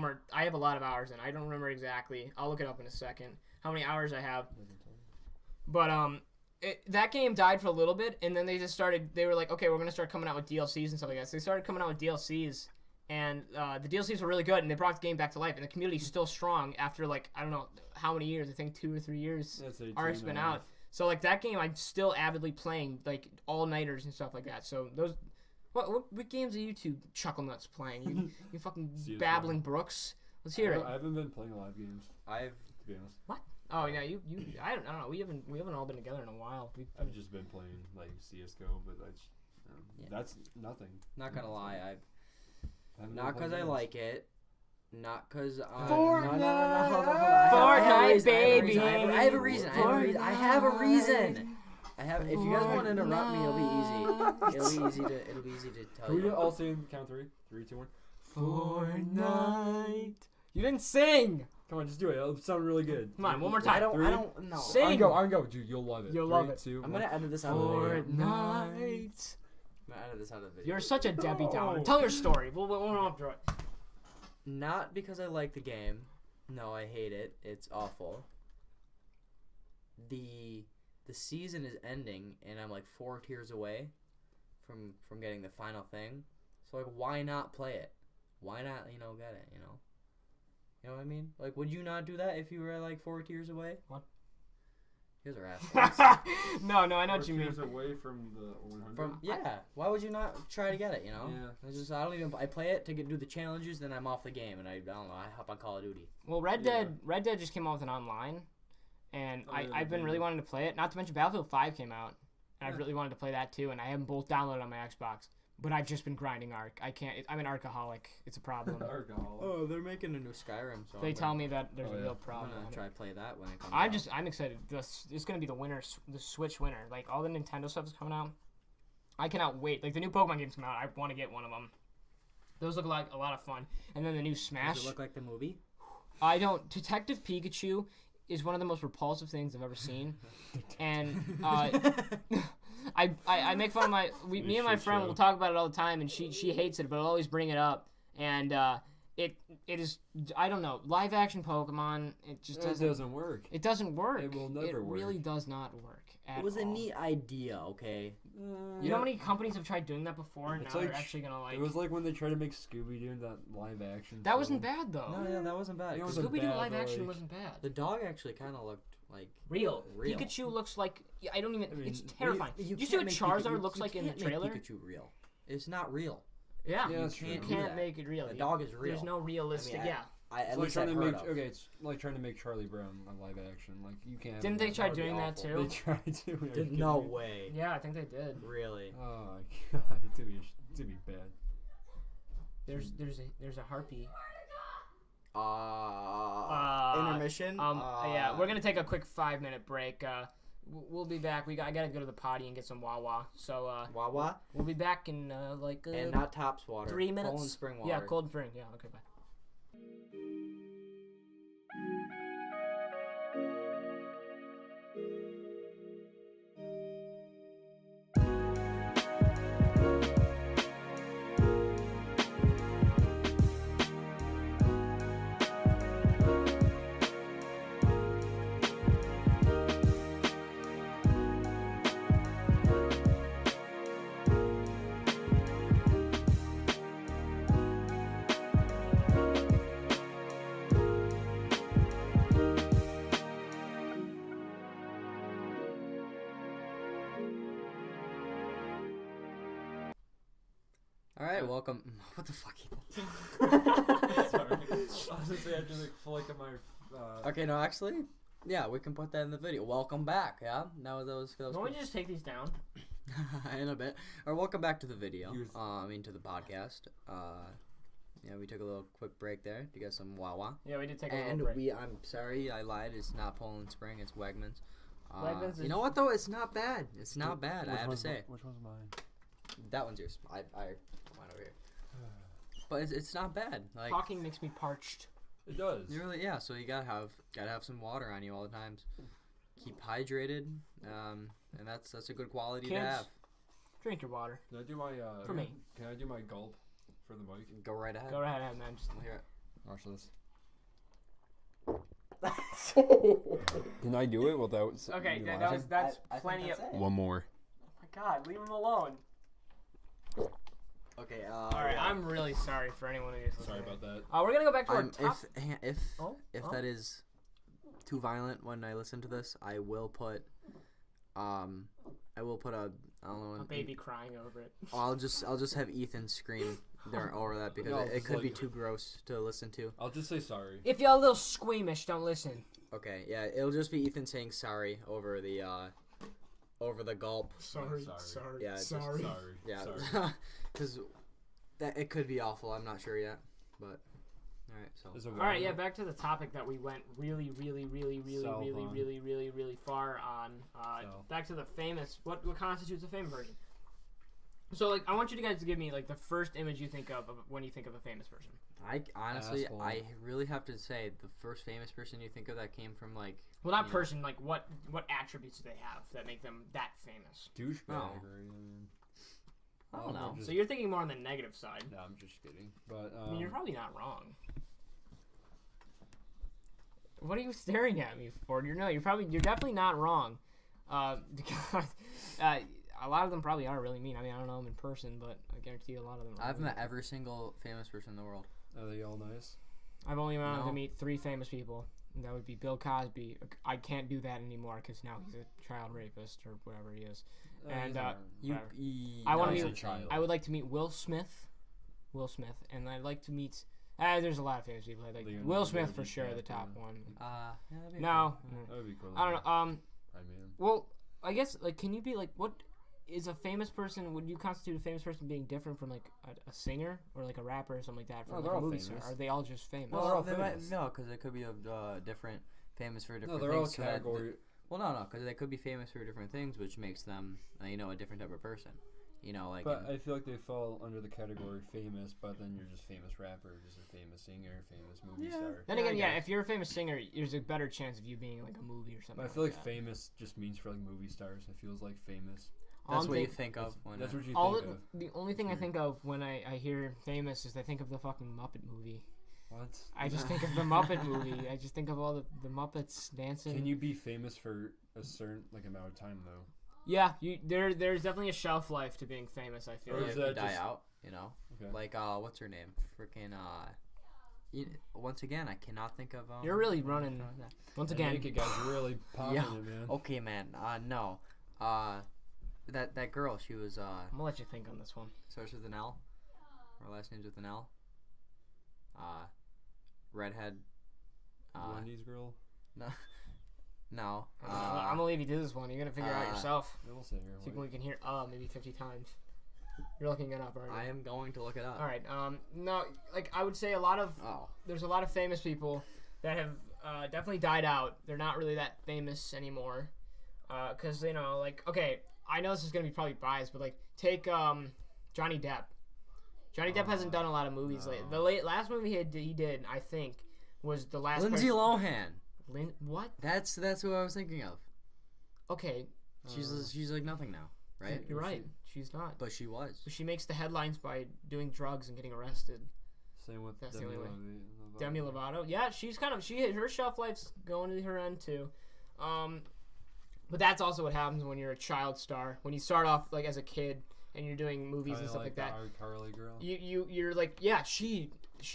Speaker 2: lot of hours in. I don't remember exactly. I'll look it up in a second how many hours I have. But that game died for a little bit, and then they were like, okay, we're gonna start coming out with DLCs and stuff like that. So they started coming out with DLCs, and the DLCs were really good, and they brought the game back to life. And the community's still strong after like I don't know how many years. I think 2 or 3 years.
Speaker 1: That's 18
Speaker 2: Arc's been
Speaker 1: now.
Speaker 2: out. So like that game, I'm still avidly playing like all nighters and stuff like that. So those. What games are you two chuckle nuts playing? You fucking
Speaker 1: CS:GO.
Speaker 2: babbling Brooks. Let's hear it.
Speaker 1: I haven't been playing a lot of games,
Speaker 4: I've
Speaker 1: to be honest.
Speaker 2: Oh yeah, you. I don't know. We haven't all been together in a while.
Speaker 1: I've just been playing like CS:GO, but that's nothing.
Speaker 4: not gonna lie.
Speaker 1: I haven't
Speaker 4: Not
Speaker 1: been
Speaker 4: because
Speaker 1: playing
Speaker 4: I
Speaker 1: games.
Speaker 4: like it. Not because
Speaker 2: Fortnite!
Speaker 4: No, hold on. I have a reason,
Speaker 2: baby!
Speaker 4: I have a reason. I have a reason. If you guys want to interrupt me, it'll be easy. It'll be easy to tell
Speaker 1: Can we
Speaker 4: you.
Speaker 1: all say count 3? 3, 2, 1.
Speaker 2: Fortnite. You didn't sing.
Speaker 1: Come on, just do it. It'll sound really good.
Speaker 2: Come on, one more time.
Speaker 4: I don't
Speaker 1: Three.
Speaker 4: know.
Speaker 2: Sing.
Speaker 1: On go, dude. You'll love it.
Speaker 2: You'll
Speaker 1: 3,
Speaker 2: love it.
Speaker 1: 2,
Speaker 4: I'm
Speaker 1: 1.
Speaker 4: gonna edit this out of the video.
Speaker 2: Fortnite.
Speaker 4: I'm gonna edit this out of the video.
Speaker 2: You're such a Debbie
Speaker 1: No.
Speaker 2: Downer. Tell your story. We'll up to it.
Speaker 4: Not because I like the game. No, I hate it. It's awful. The season is ending, and I'm like 4 tiers away from getting the final thing. So like, why not play it? Why not, get it? You know what I mean? Like, would you not do that if you were like 4 tiers away?
Speaker 2: What?
Speaker 4: You guys are assholes.
Speaker 2: No, I know what you mean.
Speaker 1: away from the 100.
Speaker 4: Yeah. Why would you not try to get it?
Speaker 1: Yeah.
Speaker 4: It's just I play it to do the challenges, then I'm off the game, and I don't know. I hop on Call of Duty.
Speaker 2: Well, Red Dead just came out with an online, and I've been really wanting to play it. Not to mention Battlefield 5 came out, and I really wanted to play that too. And I have them both downloaded on my Xbox, but I've just been grinding Arc. I can't. I'm an Arcaholic. It's a problem.
Speaker 4: Oh, they're making a new Skyrim, so
Speaker 2: They tell me that there's
Speaker 1: Oh,
Speaker 2: a
Speaker 1: yeah.
Speaker 2: real
Speaker 4: I'm
Speaker 2: problem.
Speaker 4: gonna try to play that when it comes out.
Speaker 2: I'm excited. It's gonna be the winner, the Switch winner. Like all the Nintendo stuff is coming out. I cannot wait. Like the new Pokemon games come out. I want to get one of them. Those look like a lot of fun. And then the new Smash.
Speaker 4: Does it look like the movie?
Speaker 2: I don't. Detective Pikachu is one of the most repulsive things I've ever seen, and I make fun of me and my friend will talk about it all the time, and she hates it, but I'll always bring it up, and it is, I don't know, live action Pokemon. It just
Speaker 1: doesn't work.
Speaker 2: It doesn't work.
Speaker 1: It will never
Speaker 2: It really
Speaker 1: work.
Speaker 2: does not work at
Speaker 4: It was a
Speaker 2: all.
Speaker 4: neat idea, okay?
Speaker 2: You know how many companies have tried doing that before, and
Speaker 1: It's
Speaker 2: now
Speaker 1: like-
Speaker 2: they're actually gonna like.
Speaker 1: It was like when they tried to make Scooby-Doo into that live action.
Speaker 2: That wasn't
Speaker 1: film.
Speaker 2: bad though.
Speaker 4: No, yeah, that wasn't bad.
Speaker 1: It
Speaker 4: 'Cause
Speaker 1: wasn't
Speaker 2: Scooby Doo
Speaker 1: bad,
Speaker 2: live
Speaker 1: but,
Speaker 2: action
Speaker 1: like-
Speaker 2: wasn't bad.
Speaker 4: the dog actually kind of looked like
Speaker 2: Real.
Speaker 4: real.
Speaker 2: Pikachu looks like I don't even.
Speaker 1: I mean,
Speaker 2: it's terrifying.
Speaker 4: You
Speaker 2: Did you see what
Speaker 4: can't make
Speaker 2: Charizard
Speaker 4: Pikachu-
Speaker 2: looks
Speaker 4: you
Speaker 2: like in the
Speaker 4: can't make
Speaker 2: trailer?
Speaker 4: Pikachu real. It's not real.
Speaker 2: Yeah,
Speaker 1: Yeah,
Speaker 2: you
Speaker 1: that's true.
Speaker 2: can't,
Speaker 4: Do that.
Speaker 2: make it real.
Speaker 4: The dog is real.
Speaker 2: There's no realistic.
Speaker 4: I mean,
Speaker 2: yeah.
Speaker 4: At
Speaker 1: It's like
Speaker 4: least
Speaker 1: trying
Speaker 4: I've
Speaker 1: to
Speaker 4: heard
Speaker 1: make
Speaker 4: of.
Speaker 1: it's like trying to make Charlie Brown a live action. Like you can't.
Speaker 2: Didn't they try
Speaker 4: would be
Speaker 2: doing that
Speaker 4: awful.
Speaker 2: too?
Speaker 1: They tried to. Are you kidding
Speaker 4: No
Speaker 1: me?
Speaker 4: way.
Speaker 2: Yeah, I think they did.
Speaker 4: Really.
Speaker 1: Oh my god, it's gonna be bad.
Speaker 2: There's a harpy.
Speaker 4: Intermission.
Speaker 2: Yeah, we're gonna take a quick 5-minute break. We'll be back. I gotta go to the potty and get some Wawa. So
Speaker 4: Wawa
Speaker 2: we'll be back in
Speaker 4: and not Tops water.
Speaker 2: 3 minutes.
Speaker 4: Poland spring water.
Speaker 2: Yeah, cold spring. Yeah, okay, bye.
Speaker 4: All right, welcome. What the fuck?
Speaker 1: Sorry. I was gonna say I just like flick of my.
Speaker 4: Okay, no, actually, yeah, we can put that in the video. Welcome back. Yeah, that was
Speaker 2: Why don't we just take these down?
Speaker 4: in a bit. Or welcome back to the video.
Speaker 1: Here's-
Speaker 4: To the podcast. Yeah, we took a little quick break there to get some Wawa.
Speaker 2: Yeah, we did take a
Speaker 4: And
Speaker 2: little break.
Speaker 4: I'm sorry, I lied. It's not Poland Spring. It's Wegmans.
Speaker 2: Wegmans
Speaker 4: You
Speaker 2: is-
Speaker 4: know what though? It's not bad. It's not bad. I
Speaker 1: Which
Speaker 4: have to
Speaker 1: one's
Speaker 4: say.
Speaker 1: Which one's mine?
Speaker 4: That one's yours. I mine over here. But it's not bad. Like
Speaker 2: Talking makes me parched.
Speaker 1: It does.
Speaker 4: you really, yeah. So you gotta have some water on you all the times. Keep hydrated. And that's a good quality to
Speaker 2: Kids.
Speaker 4: have.
Speaker 2: Drink your water.
Speaker 1: Can I do my
Speaker 2: For me.
Speaker 1: Can I do my gulp for the mic?
Speaker 4: Go right ahead.
Speaker 2: Go ahead, man. Just
Speaker 4: We'll hear it.
Speaker 1: Watch this. Can I do it without?
Speaker 2: okay.
Speaker 1: you
Speaker 2: That's
Speaker 1: laughing?
Speaker 2: plenty of.
Speaker 1: One more.
Speaker 2: Oh my God, leave him alone.
Speaker 4: Okay.
Speaker 2: All right,
Speaker 4: yeah.
Speaker 2: I'm really sorry for anyone who is listening.
Speaker 1: Sorry about that.
Speaker 2: We're gonna go back to our
Speaker 4: I'm,
Speaker 2: top.
Speaker 4: if that is too violent when I listen to this, I will put a I don't know
Speaker 2: A baby crying over it.
Speaker 4: I'll just have Ethan scream there over that because
Speaker 1: No,
Speaker 4: it
Speaker 1: it's
Speaker 4: could be
Speaker 1: like-
Speaker 4: too gross to listen to.
Speaker 1: I'll just say sorry.
Speaker 2: If you're a little squeamish, don't listen.
Speaker 4: Okay, yeah, it'll just be Ethan saying sorry over the gulp.
Speaker 2: Sorry.
Speaker 4: Yeah, it's just-
Speaker 1: Sorry.
Speaker 4: Yeah,
Speaker 1: Sorry.
Speaker 4: because that it could be awful. I'm not sure yet, but all right. So
Speaker 1: Is it
Speaker 2: All right, yeah,
Speaker 1: water?
Speaker 2: back to the topic that we went really far on.
Speaker 1: South.
Speaker 2: Back to the famous. What constitutes a famous person? So, like, I want you guys to give me like the first image you think of when you think of a famous person.
Speaker 4: I honestly,
Speaker 1: Asshole.
Speaker 4: I really have to say the first famous person you think of that came from like
Speaker 2: Well, not
Speaker 4: Yeah.
Speaker 2: person. Like, what attributes do they have that make them that famous?
Speaker 1: Douchebaggery.
Speaker 4: I don't know.
Speaker 2: So you're thinking more on the negative side.
Speaker 1: No, I'm just kidding. But
Speaker 2: I mean, you're probably not wrong. What are you staring at me for? You're definitely not wrong. Because a lot of them probably are really mean. I mean, I don't know them in person, but I guarantee you a lot of them are.
Speaker 4: I've
Speaker 2: really
Speaker 4: met every single famous person in the world.
Speaker 1: are they all nice?
Speaker 2: I've only been able
Speaker 4: No.
Speaker 2: to meet 3 famous people. And that would be Bill Cosby. I can't do that anymore because now he's a child rapist or whatever he is. And,
Speaker 1: he's not-
Speaker 2: Whatever.
Speaker 4: You
Speaker 2: I wanna
Speaker 1: he's
Speaker 2: meet-
Speaker 1: a child.
Speaker 2: I would like to meet Will Smith, and I'd like to meet. There's a lot of famous people. I'd like
Speaker 1: Leonardo
Speaker 2: Will Smith for sure, the
Speaker 1: DiCaprio.
Speaker 2: top one.
Speaker 4: Yeah, that'd be
Speaker 2: No,
Speaker 1: That would be cool.
Speaker 2: I don't know.
Speaker 1: I mean,
Speaker 2: Well, I guess like, can you be like, what is a famous person? Would you constitute a famous person being different from like a singer or like a rapper or something like that? From
Speaker 1: No,
Speaker 2: like
Speaker 1: they're
Speaker 2: a
Speaker 1: all
Speaker 2: movie
Speaker 1: famous.
Speaker 2: star? Are they all just famous?
Speaker 1: Well, they're all
Speaker 4: they might,
Speaker 1: famous.
Speaker 4: no, because they could be a different famous for different
Speaker 1: no, they're
Speaker 4: things.
Speaker 1: all
Speaker 4: so that-
Speaker 1: category.
Speaker 4: well, no, because they could be famous for different things, which makes them, a different type of person. Like.
Speaker 1: But I feel like they fall under the category famous, but then you're just famous rapper, just a famous singer, famous movie
Speaker 4: Yeah.
Speaker 1: star.
Speaker 2: Then
Speaker 4: Yeah,
Speaker 2: again,
Speaker 4: I
Speaker 2: yeah,
Speaker 4: guess.
Speaker 2: if you're a famous singer, there's a better chance of you being like a movie or something.
Speaker 1: But I feel like
Speaker 2: that.
Speaker 1: famous just means for like movie stars. It feels like famous.
Speaker 2: All
Speaker 4: that's
Speaker 2: I'm
Speaker 4: what you
Speaker 2: think-
Speaker 4: think of when.
Speaker 1: That's what you
Speaker 2: All
Speaker 1: think
Speaker 2: the,
Speaker 1: of.
Speaker 2: the only thing I
Speaker 1: Weird.
Speaker 2: think of when I hear famous is I think of the fucking Muppet movie.
Speaker 1: What?
Speaker 2: I just think of the Muppet movie. I just think of all the Muppets dancing.
Speaker 1: Can you be famous for a certain like amount of time though?
Speaker 2: Yeah, there's definitely a shelf life to being famous. I feel
Speaker 1: Or
Speaker 4: Or
Speaker 2: like.
Speaker 1: is
Speaker 4: if you
Speaker 1: that
Speaker 4: die
Speaker 1: just-
Speaker 4: out,
Speaker 1: Okay.
Speaker 4: like what's her name? Freaking once again, I cannot think of.
Speaker 2: You're really running once
Speaker 1: That
Speaker 2: again.
Speaker 1: naked guy's really popping
Speaker 4: Yeah.
Speaker 1: it, man.
Speaker 4: Okay, man. No. That girl, she was
Speaker 2: I'm gonna let you think on this one.
Speaker 4: starts with an L. Her last name's with an L. Redhead.
Speaker 1: Wendy's girl.
Speaker 4: No.
Speaker 2: I'm gonna leave you to this one. You're gonna figure it out yourself.
Speaker 1: I will say her.
Speaker 2: See if we can hear maybe 50 times. You're looking it up, aren't you?
Speaker 4: I am going to look it up.
Speaker 2: All right. No, like I would say
Speaker 4: Oh.
Speaker 2: there's a lot of famous people that have definitely died out. They're not really that famous anymore. Cause like, okay, I know this is gonna be probably biased, but like take Johnny Depp. Johnny Depp hasn't done a lot of movies lately. The last movie he did, I think, was the last.
Speaker 4: Lindsay Lohan.
Speaker 2: What?
Speaker 4: That's who I was thinking of.
Speaker 2: Okay,
Speaker 4: She's like nothing now, right?
Speaker 2: you're right. She's not.
Speaker 4: But she was.
Speaker 2: She makes the headlines by doing drugs and getting arrested.
Speaker 1: Same with
Speaker 2: That's the
Speaker 1: Demi
Speaker 2: only way.
Speaker 1: Lovato.
Speaker 2: Demi Lovato. Yeah, she's kind of her shelf life's going to her end too. But that's also what happens when you're a child star. When you start off like as a kid and you're doing movies and
Speaker 1: Kinda
Speaker 2: stuff like that.
Speaker 1: Carly girl.
Speaker 2: You're like, yeah, she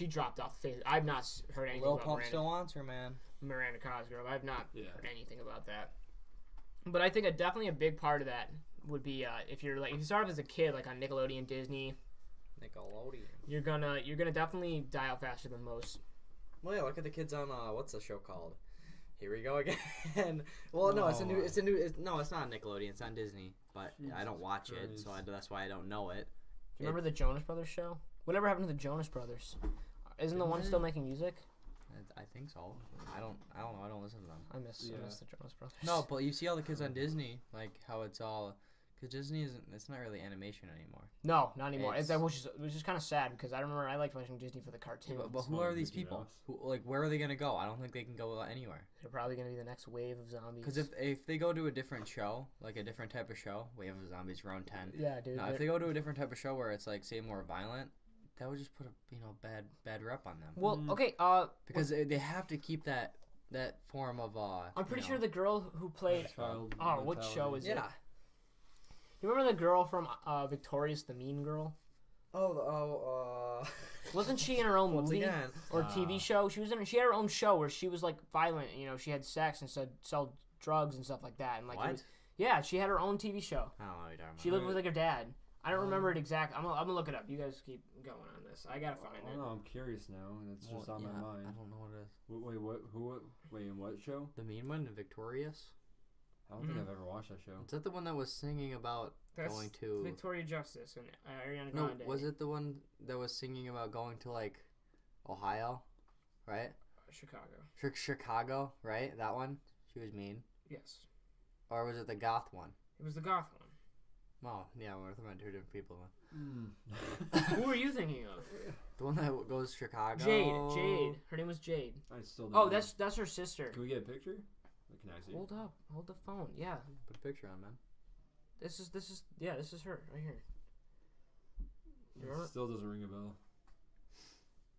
Speaker 2: dropped off the face. I've not heard anything
Speaker 4: Lil
Speaker 2: about
Speaker 4: Pump
Speaker 2: Miranda,
Speaker 4: still wants her, man.
Speaker 2: Miranda Cosgrove. I've not
Speaker 1: Yeah.
Speaker 2: heard anything about that. But I think definitely a big part of that would be if you start off as a kid like on Nickelodeon, Disney,
Speaker 3: Nickelodeon.
Speaker 2: You're gonna definitely die out faster than most.
Speaker 3: Well, yeah, look at the kids on what's the show called? Here we go again. Well, no, it's not Nickelodeon. It's on Disney, but I don't watch it, so that's why I don't know it.
Speaker 2: Do you remember the Jonas Brothers show? Whatever happened to the Jonas Brothers? Isn't the one still making music?
Speaker 3: I think so. I don't know. I don't listen to them.
Speaker 2: I miss the Jonas Brothers.
Speaker 3: No, but you see all the kids on Disney, like how it's all, because Disney it's not really animation anymore.
Speaker 2: No, not anymore. Which is kind of sad because I remember I liked watching Disney for the cartoons.
Speaker 3: Yeah, but who are these people? Who, like, where are they gonna go? I don't think they can go anywhere.
Speaker 2: They're probably gonna be the next wave of zombies.
Speaker 3: Because if they go to a different show, like a different type of show, Wave of Zombies, round 10.
Speaker 2: Yeah, dude.
Speaker 3: No, if they go to a different type of show where it's like say more violent, that would just put a bad rep on them.
Speaker 2: Well, okay.
Speaker 3: Because they have to keep that form of
Speaker 2: I'm pretty sure the girl who played. What show is it?
Speaker 3: Yeah.
Speaker 2: You remember the girl from Victorious, the Mean Girl? Wasn't she in her own movie or TV show? She had her own show where she was like violent. You know, she had sex and sold drugs and stuff like that. And like,
Speaker 3: what?
Speaker 2: She had her own TV show.
Speaker 3: I don't know what you're talking about.
Speaker 2: She lived with like her dad. I don't remember it exactly. I'm gonna look it up. You guys keep going on this. I gotta find it.
Speaker 1: No, I'm curious now, and it's just on my mind.
Speaker 3: I don't know what it is.
Speaker 1: Wait, what? Who? Wait, in what show?
Speaker 3: The Mean One, Victorious.
Speaker 1: I don't think I've ever watched that show.
Speaker 3: Is that the one that was singing about going to
Speaker 2: Victoria Justice and Ariana
Speaker 3: No,
Speaker 2: Grande?
Speaker 3: was it the one that was singing about going to like Ohio, right?
Speaker 2: Chicago.
Speaker 3: Chicago, right? That one. She was mean.
Speaker 2: Yes.
Speaker 3: Or was it the goth one?
Speaker 2: It was the goth one.
Speaker 3: Oh, yeah, we're talking about two different people.
Speaker 2: Who are you thinking of?
Speaker 3: The one that goes Chicago.
Speaker 2: Jade. Her name was Jade.
Speaker 1: I still don't know.
Speaker 2: That's her sister.
Speaker 1: Can we get a picture? Can I see?
Speaker 2: Hold up. Hold the phone. Yeah.
Speaker 3: Put a picture on, man.
Speaker 2: This is her right here.
Speaker 1: It still doesn't ring a bell.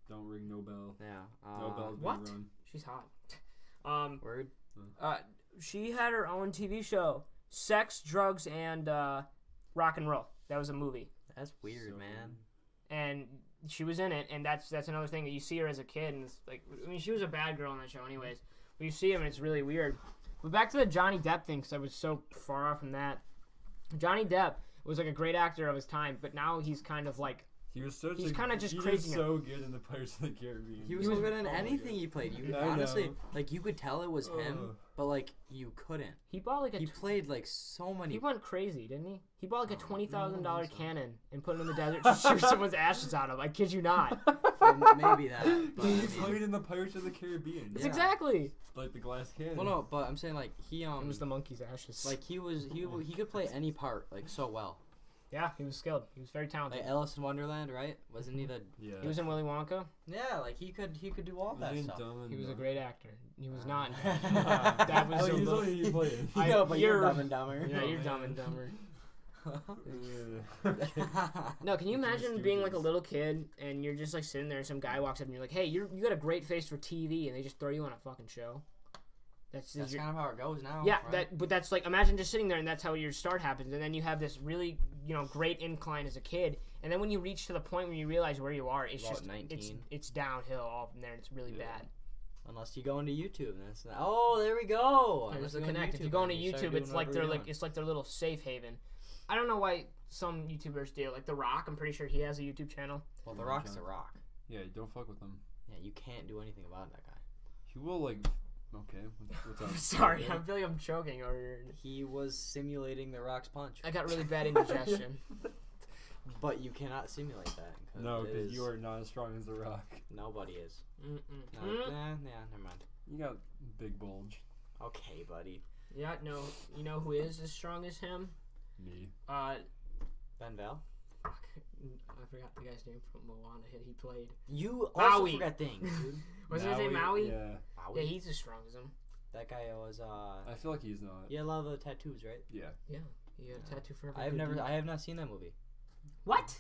Speaker 1: Don't ring no bell.
Speaker 3: Yeah.
Speaker 1: No bells being
Speaker 2: what?
Speaker 1: rung.
Speaker 2: She's hot.
Speaker 3: Word.
Speaker 2: She had her own TV show, Sex, Drugs, and Rock and Roll. That was a movie.
Speaker 3: That's weird, man.
Speaker 2: And she was in it, and that's another thing that you see her as a kid, and it's like, I mean, she was a bad girl in that show, anyways. But you see him, and it's really weird. But back to the Johnny Depp thing, because I was so far off from that. Johnny Depp was like a great actor of his time, but now he's kind of like. He's kind of just crazy.
Speaker 1: He was so good in the Pirates of the Caribbean.
Speaker 3: He was so good in anything he played. You honestly, like, you could tell it was him, but like you couldn't.
Speaker 2: He bought like
Speaker 3: he played like so many.
Speaker 2: He went crazy, didn't he? He bought like a $20,000 cannon and put it in the desert to shoot someone's ashes out of. I kid you not.
Speaker 3: Maybe that. But,
Speaker 1: he played in the Pirates of the Caribbean.
Speaker 2: That's exactly.
Speaker 1: Like the glass cannon.
Speaker 3: Well, no, but I'm saying like he
Speaker 2: It was the monkey's ashes.
Speaker 3: Like he could play any part like so well.
Speaker 2: Yeah, he was skilled. He was very talented.
Speaker 3: Like Alice in Wonderland, right? Wasn't he the?
Speaker 1: Yeah.
Speaker 2: He was in Willy Wonka.
Speaker 3: Yeah, like he could do all that stuff.
Speaker 2: He was a great actor. He was not. That was
Speaker 1: he's only playing.
Speaker 3: No, but you're Dumb and Dumber.
Speaker 2: Yeah, you're Dumb and Dumber. No, can you imagine being like a little kid and you're just like sitting there and some guy walks up and you're like, "Hey, you got a great face for TV," and they just throw you on a fucking show. That's
Speaker 3: kind of how it goes now.
Speaker 2: Yeah,
Speaker 3: right?
Speaker 2: but that's like, imagine just sitting there and that's how your start happens, and then you have this really, great incline as a kid, and then when you reach to the point where you realize where you are, it's just 19. It's downhill all from there, and it's really bad.
Speaker 3: Unless you go into YouTube, and that's there we go.
Speaker 2: There's a connect. If you go into YouTube, it's like their little safe haven. I don't know why some YouTubers do. Like The Rock, I'm pretty sure he has a YouTube channel.
Speaker 3: Well, The Rock's The Rock.
Speaker 1: Yeah, don't fuck with him.
Speaker 3: Yeah, you can't do anything about that guy.
Speaker 1: He will like. Okay, what's up?
Speaker 2: Sorry, I feel like I'm choking over here.
Speaker 3: He was simulating The Rock's punch.
Speaker 2: I got really bad indigestion.
Speaker 3: But you cannot simulate that.
Speaker 1: No, because you are not as strong as The Rock.
Speaker 3: Nobody is.
Speaker 2: Mm-mm.
Speaker 3: Never mind.
Speaker 1: You got big bulge.
Speaker 3: Okay, buddy.
Speaker 2: Yeah, no. You know who is as strong as him?
Speaker 1: Me.
Speaker 3: Ben Val?
Speaker 2: Fuck. I forgot the guy's name from Moana. He played.
Speaker 3: You also
Speaker 2: Maui.
Speaker 3: forgot things, dude.
Speaker 2: Wasn't his name Maui?
Speaker 1: Yeah.
Speaker 3: Maui?
Speaker 2: Yeah, he's as strong as him.
Speaker 3: That guy was
Speaker 1: I feel like he's not.
Speaker 3: He had a lot of the tattoos, right?
Speaker 1: Yeah.
Speaker 2: Yeah. He had a tattoo for every
Speaker 3: I have not seen that movie.
Speaker 2: What?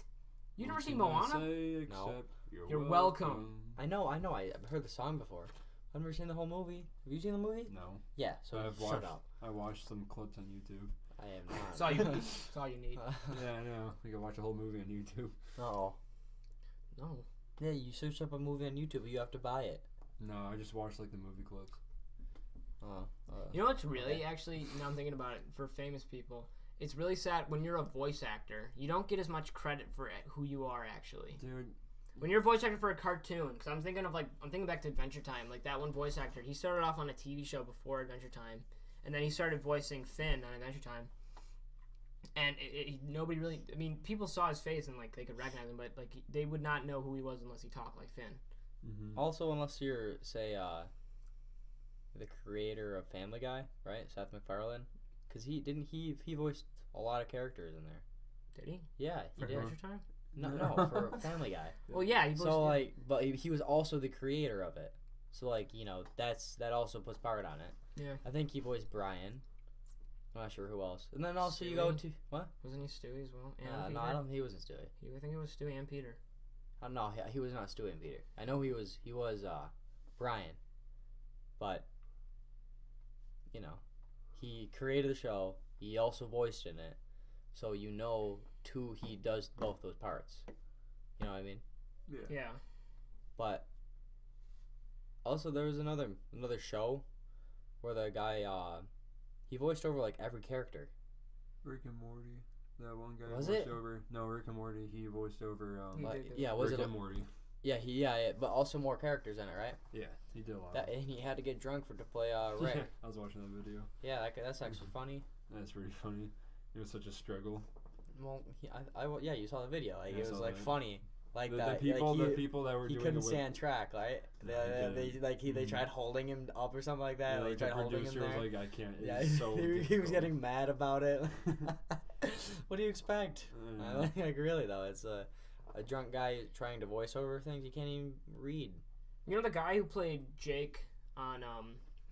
Speaker 2: You never seen Moana?
Speaker 3: No.
Speaker 2: You're welcome.
Speaker 3: I know. I've heard the song before. I've never seen the whole movie. Have you seen the movie?
Speaker 1: No.
Speaker 3: Yeah. So shut up.
Speaker 1: I watched some clips on YouTube.
Speaker 3: I have not.
Speaker 2: That's all you need. That's all you need.
Speaker 1: Yeah, I know. You can watch a whole movie on YouTube.
Speaker 3: Oh.
Speaker 2: No.
Speaker 3: Yeah, you search up a movie on YouTube, but you have to buy it.
Speaker 1: No, I just watched like the movie clips.
Speaker 2: You know what's really actually, now I'm thinking about it, for famous people, it's really sad when you're a voice actor. You don't get as much credit for who you are actually.
Speaker 1: Dude.
Speaker 2: When you're a voice actor for a cartoon, because I'm thinking back to Adventure Time. Like that one voice actor, he started off on a TV show before Adventure Time, and then he started voicing Finn on Adventure Time. And nobody really, I mean, people saw his face and like they could recognize him, but like they would not know who he was unless he talked like Finn.
Speaker 1: Mm-hmm.
Speaker 4: Also, unless you're, say, the creator of Family Guy, right? Seth MacFarlane, because he voiced a lot of characters in there.
Speaker 2: Did he?
Speaker 4: Yeah, he
Speaker 2: For
Speaker 4: did.
Speaker 2: Adventure Time?
Speaker 4: No, for Family Guy.
Speaker 2: Well, yeah, he voiced.
Speaker 4: So like, but he was also the creator of it. So like, that also puts part on it.
Speaker 2: Yeah.
Speaker 4: I think he voiced Brian. I'm not sure who else. And then also you
Speaker 2: Stewie?
Speaker 4: go to what?
Speaker 2: Wasn't he Stewie as well? And
Speaker 4: No,
Speaker 2: Peter?
Speaker 4: I don't. He wasn't Stewie.
Speaker 2: I think it was Stewie and Peter.
Speaker 4: No, he was not Stewie and Peter. I know he was Brian, but he created the show. He also voiced in it, so he does both those parts. You know what I mean?
Speaker 2: Yeah.
Speaker 4: But also there was another show where the guy he voiced over like every character.
Speaker 1: Rick and Morty. That one guy
Speaker 4: Was
Speaker 1: voiced
Speaker 4: it?
Speaker 1: over. No, Rick and Morty. He voiced over.
Speaker 2: He
Speaker 4: Like,
Speaker 2: did.
Speaker 4: yeah, was
Speaker 1: Rick
Speaker 4: it?
Speaker 1: and Morty.
Speaker 4: Yeah, yeah, but also more characters in it, right?
Speaker 1: Yeah, he did a lot.
Speaker 4: And he had to get drunk to play Rick.
Speaker 1: Yeah, I was watching that video.
Speaker 4: Yeah, that's actually funny.
Speaker 1: That's pretty funny. It was such a struggle.
Speaker 4: Well, yeah, you saw the video. Like
Speaker 1: Yeah, I
Speaker 4: it was
Speaker 1: saw
Speaker 4: like
Speaker 1: that.
Speaker 4: funny. Like
Speaker 1: The
Speaker 4: that.
Speaker 1: people,
Speaker 4: like,
Speaker 1: the people that were
Speaker 4: he
Speaker 1: doing
Speaker 4: couldn't
Speaker 1: the
Speaker 4: stay on track, right?
Speaker 1: No, he
Speaker 4: They tried holding him up or something like that.
Speaker 1: Yeah,
Speaker 4: They
Speaker 1: like
Speaker 4: tried
Speaker 1: the
Speaker 4: holding him
Speaker 1: producer
Speaker 4: there.
Speaker 1: was like, I can't.
Speaker 4: Yeah,
Speaker 1: It's so
Speaker 4: he was
Speaker 1: difficult.
Speaker 4: getting mad about it. What do you expect?
Speaker 1: Yeah.
Speaker 4: Like really though, it's a drunk guy trying to voice over things you can't even read.
Speaker 2: You know the guy who played Jake on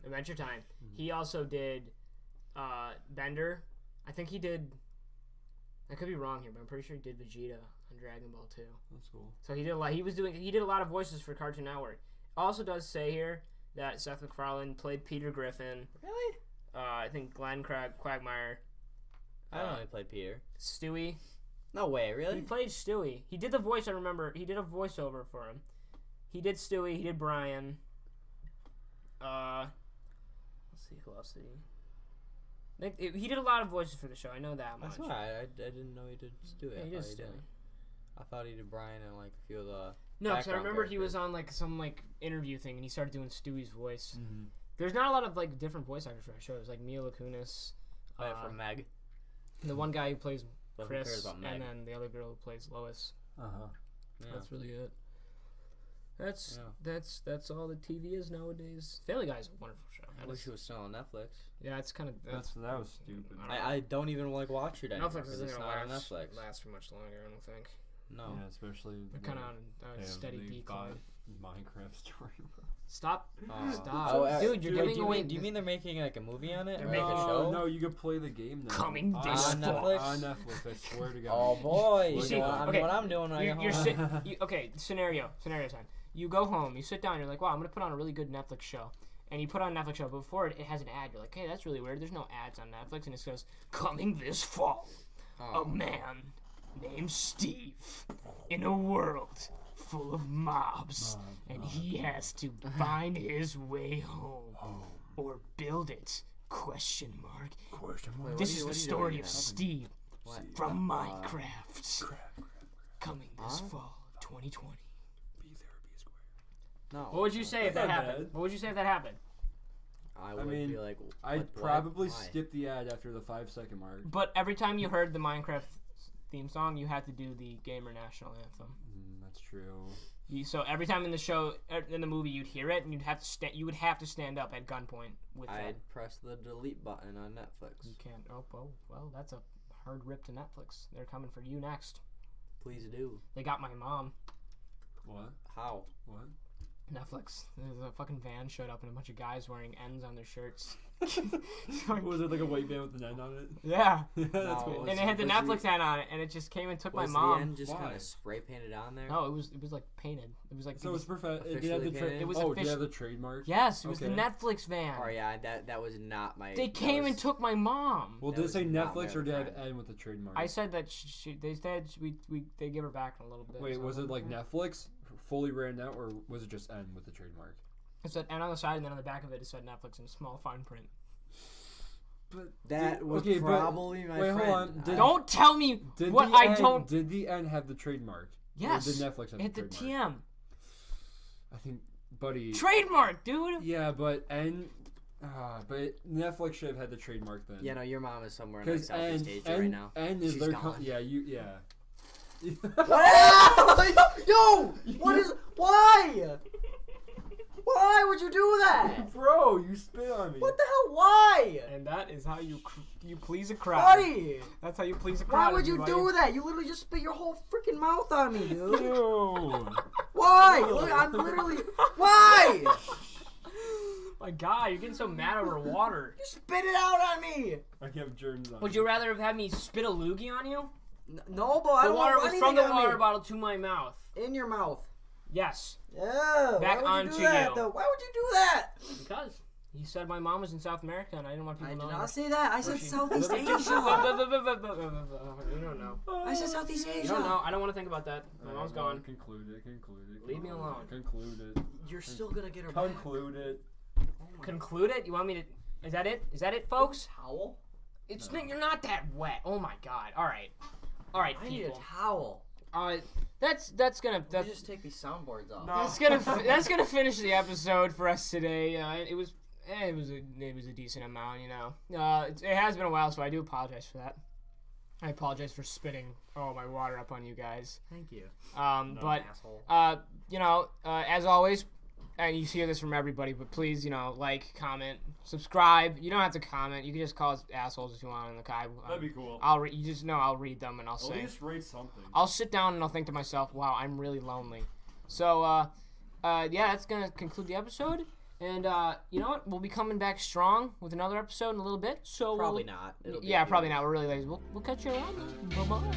Speaker 2: Adventure Time? He also did Bender. I think he did. I could be wrong here, but I'm pretty sure he did Vegeta on Dragon Ball 2.
Speaker 1: That's cool.
Speaker 2: So he did a lot. He did a lot of voices for Cartoon Network. Also does say here that Seth MacFarlane played Peter Griffin.
Speaker 4: Really?
Speaker 2: I think Glenn Quagmire.
Speaker 4: I don't know he played Peter.
Speaker 2: Stewie.
Speaker 4: No way,
Speaker 2: He
Speaker 4: really?
Speaker 2: played Stewie. He did the voice. I remember he did a voiceover for him. He did Stewie. He did Brian. Let's see who else did he. He did a lot of voices for the show. I know that much.
Speaker 4: That's why I didn't know he did Stewie.
Speaker 2: Yeah, he
Speaker 4: I
Speaker 2: did
Speaker 4: thought he did.
Speaker 2: Stewie.
Speaker 4: I thought he did Brian and like a few of the.
Speaker 2: No, because I
Speaker 4: background
Speaker 2: remember he
Speaker 4: characters.
Speaker 2: was on like some like interview thing and he started doing Stewie's voice.
Speaker 1: Mm-hmm.
Speaker 2: There's not a lot of like different voice actors for that show. There's like Mila Kunis,
Speaker 4: From Meg.
Speaker 2: the one guy who plays
Speaker 4: But who cares
Speaker 2: Chris,
Speaker 4: about Meg?
Speaker 2: and then the other girl who plays Lois.
Speaker 1: Uh-huh.
Speaker 4: Yeah.
Speaker 2: That's really it. That's
Speaker 4: Yeah.
Speaker 2: that's all the TV is nowadays. Family Guy is a wonderful show.
Speaker 4: I wish it was still on Netflix.
Speaker 2: Yeah, it's kind of
Speaker 1: That was stupid.
Speaker 4: I don't even like watch it anymore
Speaker 2: Netflix
Speaker 4: because
Speaker 2: isn't
Speaker 4: it's
Speaker 2: gonna
Speaker 4: not on
Speaker 2: last,
Speaker 4: Netflix.
Speaker 2: last for much longer. I don't think.
Speaker 4: No.
Speaker 1: Yeah, especially.
Speaker 2: They're kind of on a steady
Speaker 1: they
Speaker 2: decline.
Speaker 1: bought Minecraft story.
Speaker 2: Stop.
Speaker 4: Oh.
Speaker 2: Stop.
Speaker 4: Oh,
Speaker 2: Dude, you're
Speaker 4: wait,
Speaker 2: giving
Speaker 4: do you
Speaker 2: away.
Speaker 4: mean, do you mean they're making like a movie on it?
Speaker 2: They're
Speaker 4: Or
Speaker 2: making
Speaker 4: like a
Speaker 2: a
Speaker 4: show?
Speaker 1: No, you could play the game now.
Speaker 2: Coming
Speaker 1: on
Speaker 2: this
Speaker 4: On
Speaker 2: fall.
Speaker 4: Netflix?
Speaker 1: On Netflix, I swear to God.
Speaker 4: Oh boy!
Speaker 2: You
Speaker 4: You
Speaker 2: see,
Speaker 4: know,
Speaker 2: okay,
Speaker 4: what I'm doing when I get
Speaker 2: You're
Speaker 4: home.
Speaker 2: okay, scenario time. You go home, you sit down, you're like, wow, I'm going to put on a really good Netflix show. And you put on a Netflix show, but before it has an ad. You're like, hey, that's really weird. There's no ads on Netflix. And it says, coming this fall,
Speaker 4: Oh.
Speaker 2: a man named Steve in a world full of mobs. And he has to find his way home. Or build it. Question mark.
Speaker 1: Question mark.
Speaker 2: This is
Speaker 4: what
Speaker 2: the
Speaker 4: are you
Speaker 2: story
Speaker 4: doing
Speaker 2: of
Speaker 4: now?
Speaker 2: Steve
Speaker 4: What?
Speaker 2: from Minecraft. Coming this
Speaker 4: Huh?
Speaker 2: fall, 2020.
Speaker 1: Be there, be square.
Speaker 4: No.
Speaker 2: What would you say if
Speaker 1: That's
Speaker 2: that
Speaker 1: not
Speaker 2: happened?
Speaker 1: bad.
Speaker 2: What would you say if that happened?
Speaker 4: I would
Speaker 1: mean,
Speaker 4: be like,
Speaker 1: I'd
Speaker 4: what,
Speaker 1: probably
Speaker 4: why?
Speaker 1: skip the ad after the 5-second mark.
Speaker 2: But every time you heard the Minecraft theme song, you had to do the Gamer National Anthem.
Speaker 1: That's true.
Speaker 2: So every time in the show, in the movie, you'd hear it, and you would have to stand up at gunpoint with that.
Speaker 4: I'd press the delete button on Netflix.
Speaker 2: You can't. Oh, well, that's a hard rip to Netflix. They're coming for you next.
Speaker 4: Please do.
Speaker 2: They got my mom.
Speaker 1: What?
Speaker 4: How?
Speaker 1: What?
Speaker 2: Netflix. There's a fucking van showed up and a bunch of guys wearing N's on their shirts.
Speaker 1: Was it like a white van with an N on it?
Speaker 2: Yeah.
Speaker 1: Yeah, that's
Speaker 4: No,
Speaker 1: cool.
Speaker 2: And it had the
Speaker 4: Was
Speaker 2: Netflix ad on it, and it just came and took my
Speaker 4: Was
Speaker 2: mom.
Speaker 4: the end just
Speaker 1: Why?
Speaker 4: kind of spray painted on there?
Speaker 2: No, it was like painted. It was like
Speaker 1: So it's perfect. Did
Speaker 4: officially
Speaker 1: you have the
Speaker 4: painted?
Speaker 2: It was
Speaker 1: oh, did you
Speaker 2: official-
Speaker 1: have the trademark?
Speaker 2: yes, it was the
Speaker 1: Okay.
Speaker 2: Netflix van.
Speaker 4: Oh yeah, that was not my.
Speaker 2: They
Speaker 4: that
Speaker 2: came and
Speaker 4: was-
Speaker 2: took my mom.
Speaker 1: Well,
Speaker 4: That
Speaker 1: did it
Speaker 4: was
Speaker 1: say
Speaker 4: not
Speaker 1: Netflix
Speaker 4: my
Speaker 1: or did it have
Speaker 4: friend.
Speaker 1: N with the trademark?
Speaker 2: I said that they said they give her back in a little bit.
Speaker 1: Wait,
Speaker 2: so
Speaker 1: was
Speaker 2: I
Speaker 1: it like
Speaker 2: okay.
Speaker 1: Netflix fully ran out, or was it just N with the trademark?
Speaker 2: It said N on the side, and then on the back of it said Netflix in small fine print.
Speaker 1: But
Speaker 4: That was
Speaker 1: okay, but-
Speaker 4: probably my
Speaker 1: wait,
Speaker 4: friend.
Speaker 1: hold on. Did-
Speaker 2: Don't tell me
Speaker 1: Did
Speaker 2: what
Speaker 1: the
Speaker 2: I
Speaker 1: N,
Speaker 2: don't.
Speaker 1: Did the N have the trademark?
Speaker 2: Yes.
Speaker 1: Or did Netflix have
Speaker 2: Hit
Speaker 1: the
Speaker 2: the
Speaker 1: trademark?
Speaker 2: TM.
Speaker 1: I think, buddy.
Speaker 2: Trademark, dude.
Speaker 1: Yeah, but but Netflix should have had the trademark then.
Speaker 4: Yeah, no, your mom is somewhere in like
Speaker 1: Because
Speaker 4: Southeast Asia right now.
Speaker 1: N is
Speaker 4: She's
Speaker 1: their
Speaker 4: gone.
Speaker 1: yeah.
Speaker 4: Yo! What is... Why? Why would you do that?
Speaker 1: Bro, you spit on me.
Speaker 4: What the hell? Why?
Speaker 2: And that is how you please a crowd.
Speaker 4: Buddy!
Speaker 2: That's how you please a crowd.
Speaker 4: Why would you
Speaker 2: everybody.
Speaker 4: do that? You literally just spit your whole freaking mouth on me, dude.
Speaker 1: Ew.
Speaker 4: Why? Look, I'm literally... Why?
Speaker 2: My God, you're getting so mad over water.
Speaker 4: You spit it out on me.
Speaker 1: I can have germs on.
Speaker 2: Would you rather have had me spit a loogie on you?
Speaker 4: No, but I
Speaker 2: The
Speaker 4: don't
Speaker 2: water
Speaker 4: want
Speaker 2: was
Speaker 4: anything
Speaker 2: from the
Speaker 4: on
Speaker 2: water
Speaker 4: me.
Speaker 2: bottle to my mouth.
Speaker 4: In your mouth.
Speaker 2: Yes,
Speaker 4: Yeah.
Speaker 2: Back
Speaker 4: why would you
Speaker 2: onto
Speaker 4: do that,
Speaker 2: you.
Speaker 4: though? Why would you do that?
Speaker 2: because you said my mom was in South America and I didn't want people
Speaker 4: I did
Speaker 2: knowing.
Speaker 4: not say that. I said Southeast Asia.
Speaker 2: You don't know.
Speaker 4: I said Southeast Asia.
Speaker 2: You don't know. I don't want to think about that. My mom's gone.
Speaker 1: Conclude it.
Speaker 2: Leave me alone.
Speaker 1: Conclude it.
Speaker 4: You're still gonna get her back.
Speaker 1: Conclude it.
Speaker 2: Conclude it? You want me to... Is that it? Is that it, folks?
Speaker 4: Towel?
Speaker 2: It's you're not that wet. Oh my God. All right. All right,
Speaker 4: I need a
Speaker 2: people.
Speaker 4: towel.
Speaker 2: That's gonna
Speaker 4: You just take these soundboards off.
Speaker 2: that's gonna finish the episode for us today. It was a decent amount, you know. It has been a while, so I do apologize for that. I apologize for spitting all my water up on you guys.
Speaker 4: Thank you.
Speaker 2: But
Speaker 4: Asshole.
Speaker 2: you know, as always, and you hear this from everybody, but please, you know, like, comment, subscribe. You don't have to comment. You can just call us assholes if you want in the comments.
Speaker 1: That'd be cool.
Speaker 2: You just know I'll read them and I'll say.
Speaker 1: At least rate something.
Speaker 2: I'll sit down and I'll think to myself, wow, I'm really lonely. So, yeah, that's going to conclude the episode. And, you know what? We'll be coming back strong with another episode in a little bit. So
Speaker 4: Probably not. It'll be
Speaker 2: Yeah,
Speaker 4: a few
Speaker 2: probably
Speaker 4: weeks.
Speaker 2: not. We're really lazy. We'll catch you around then. Bye-bye.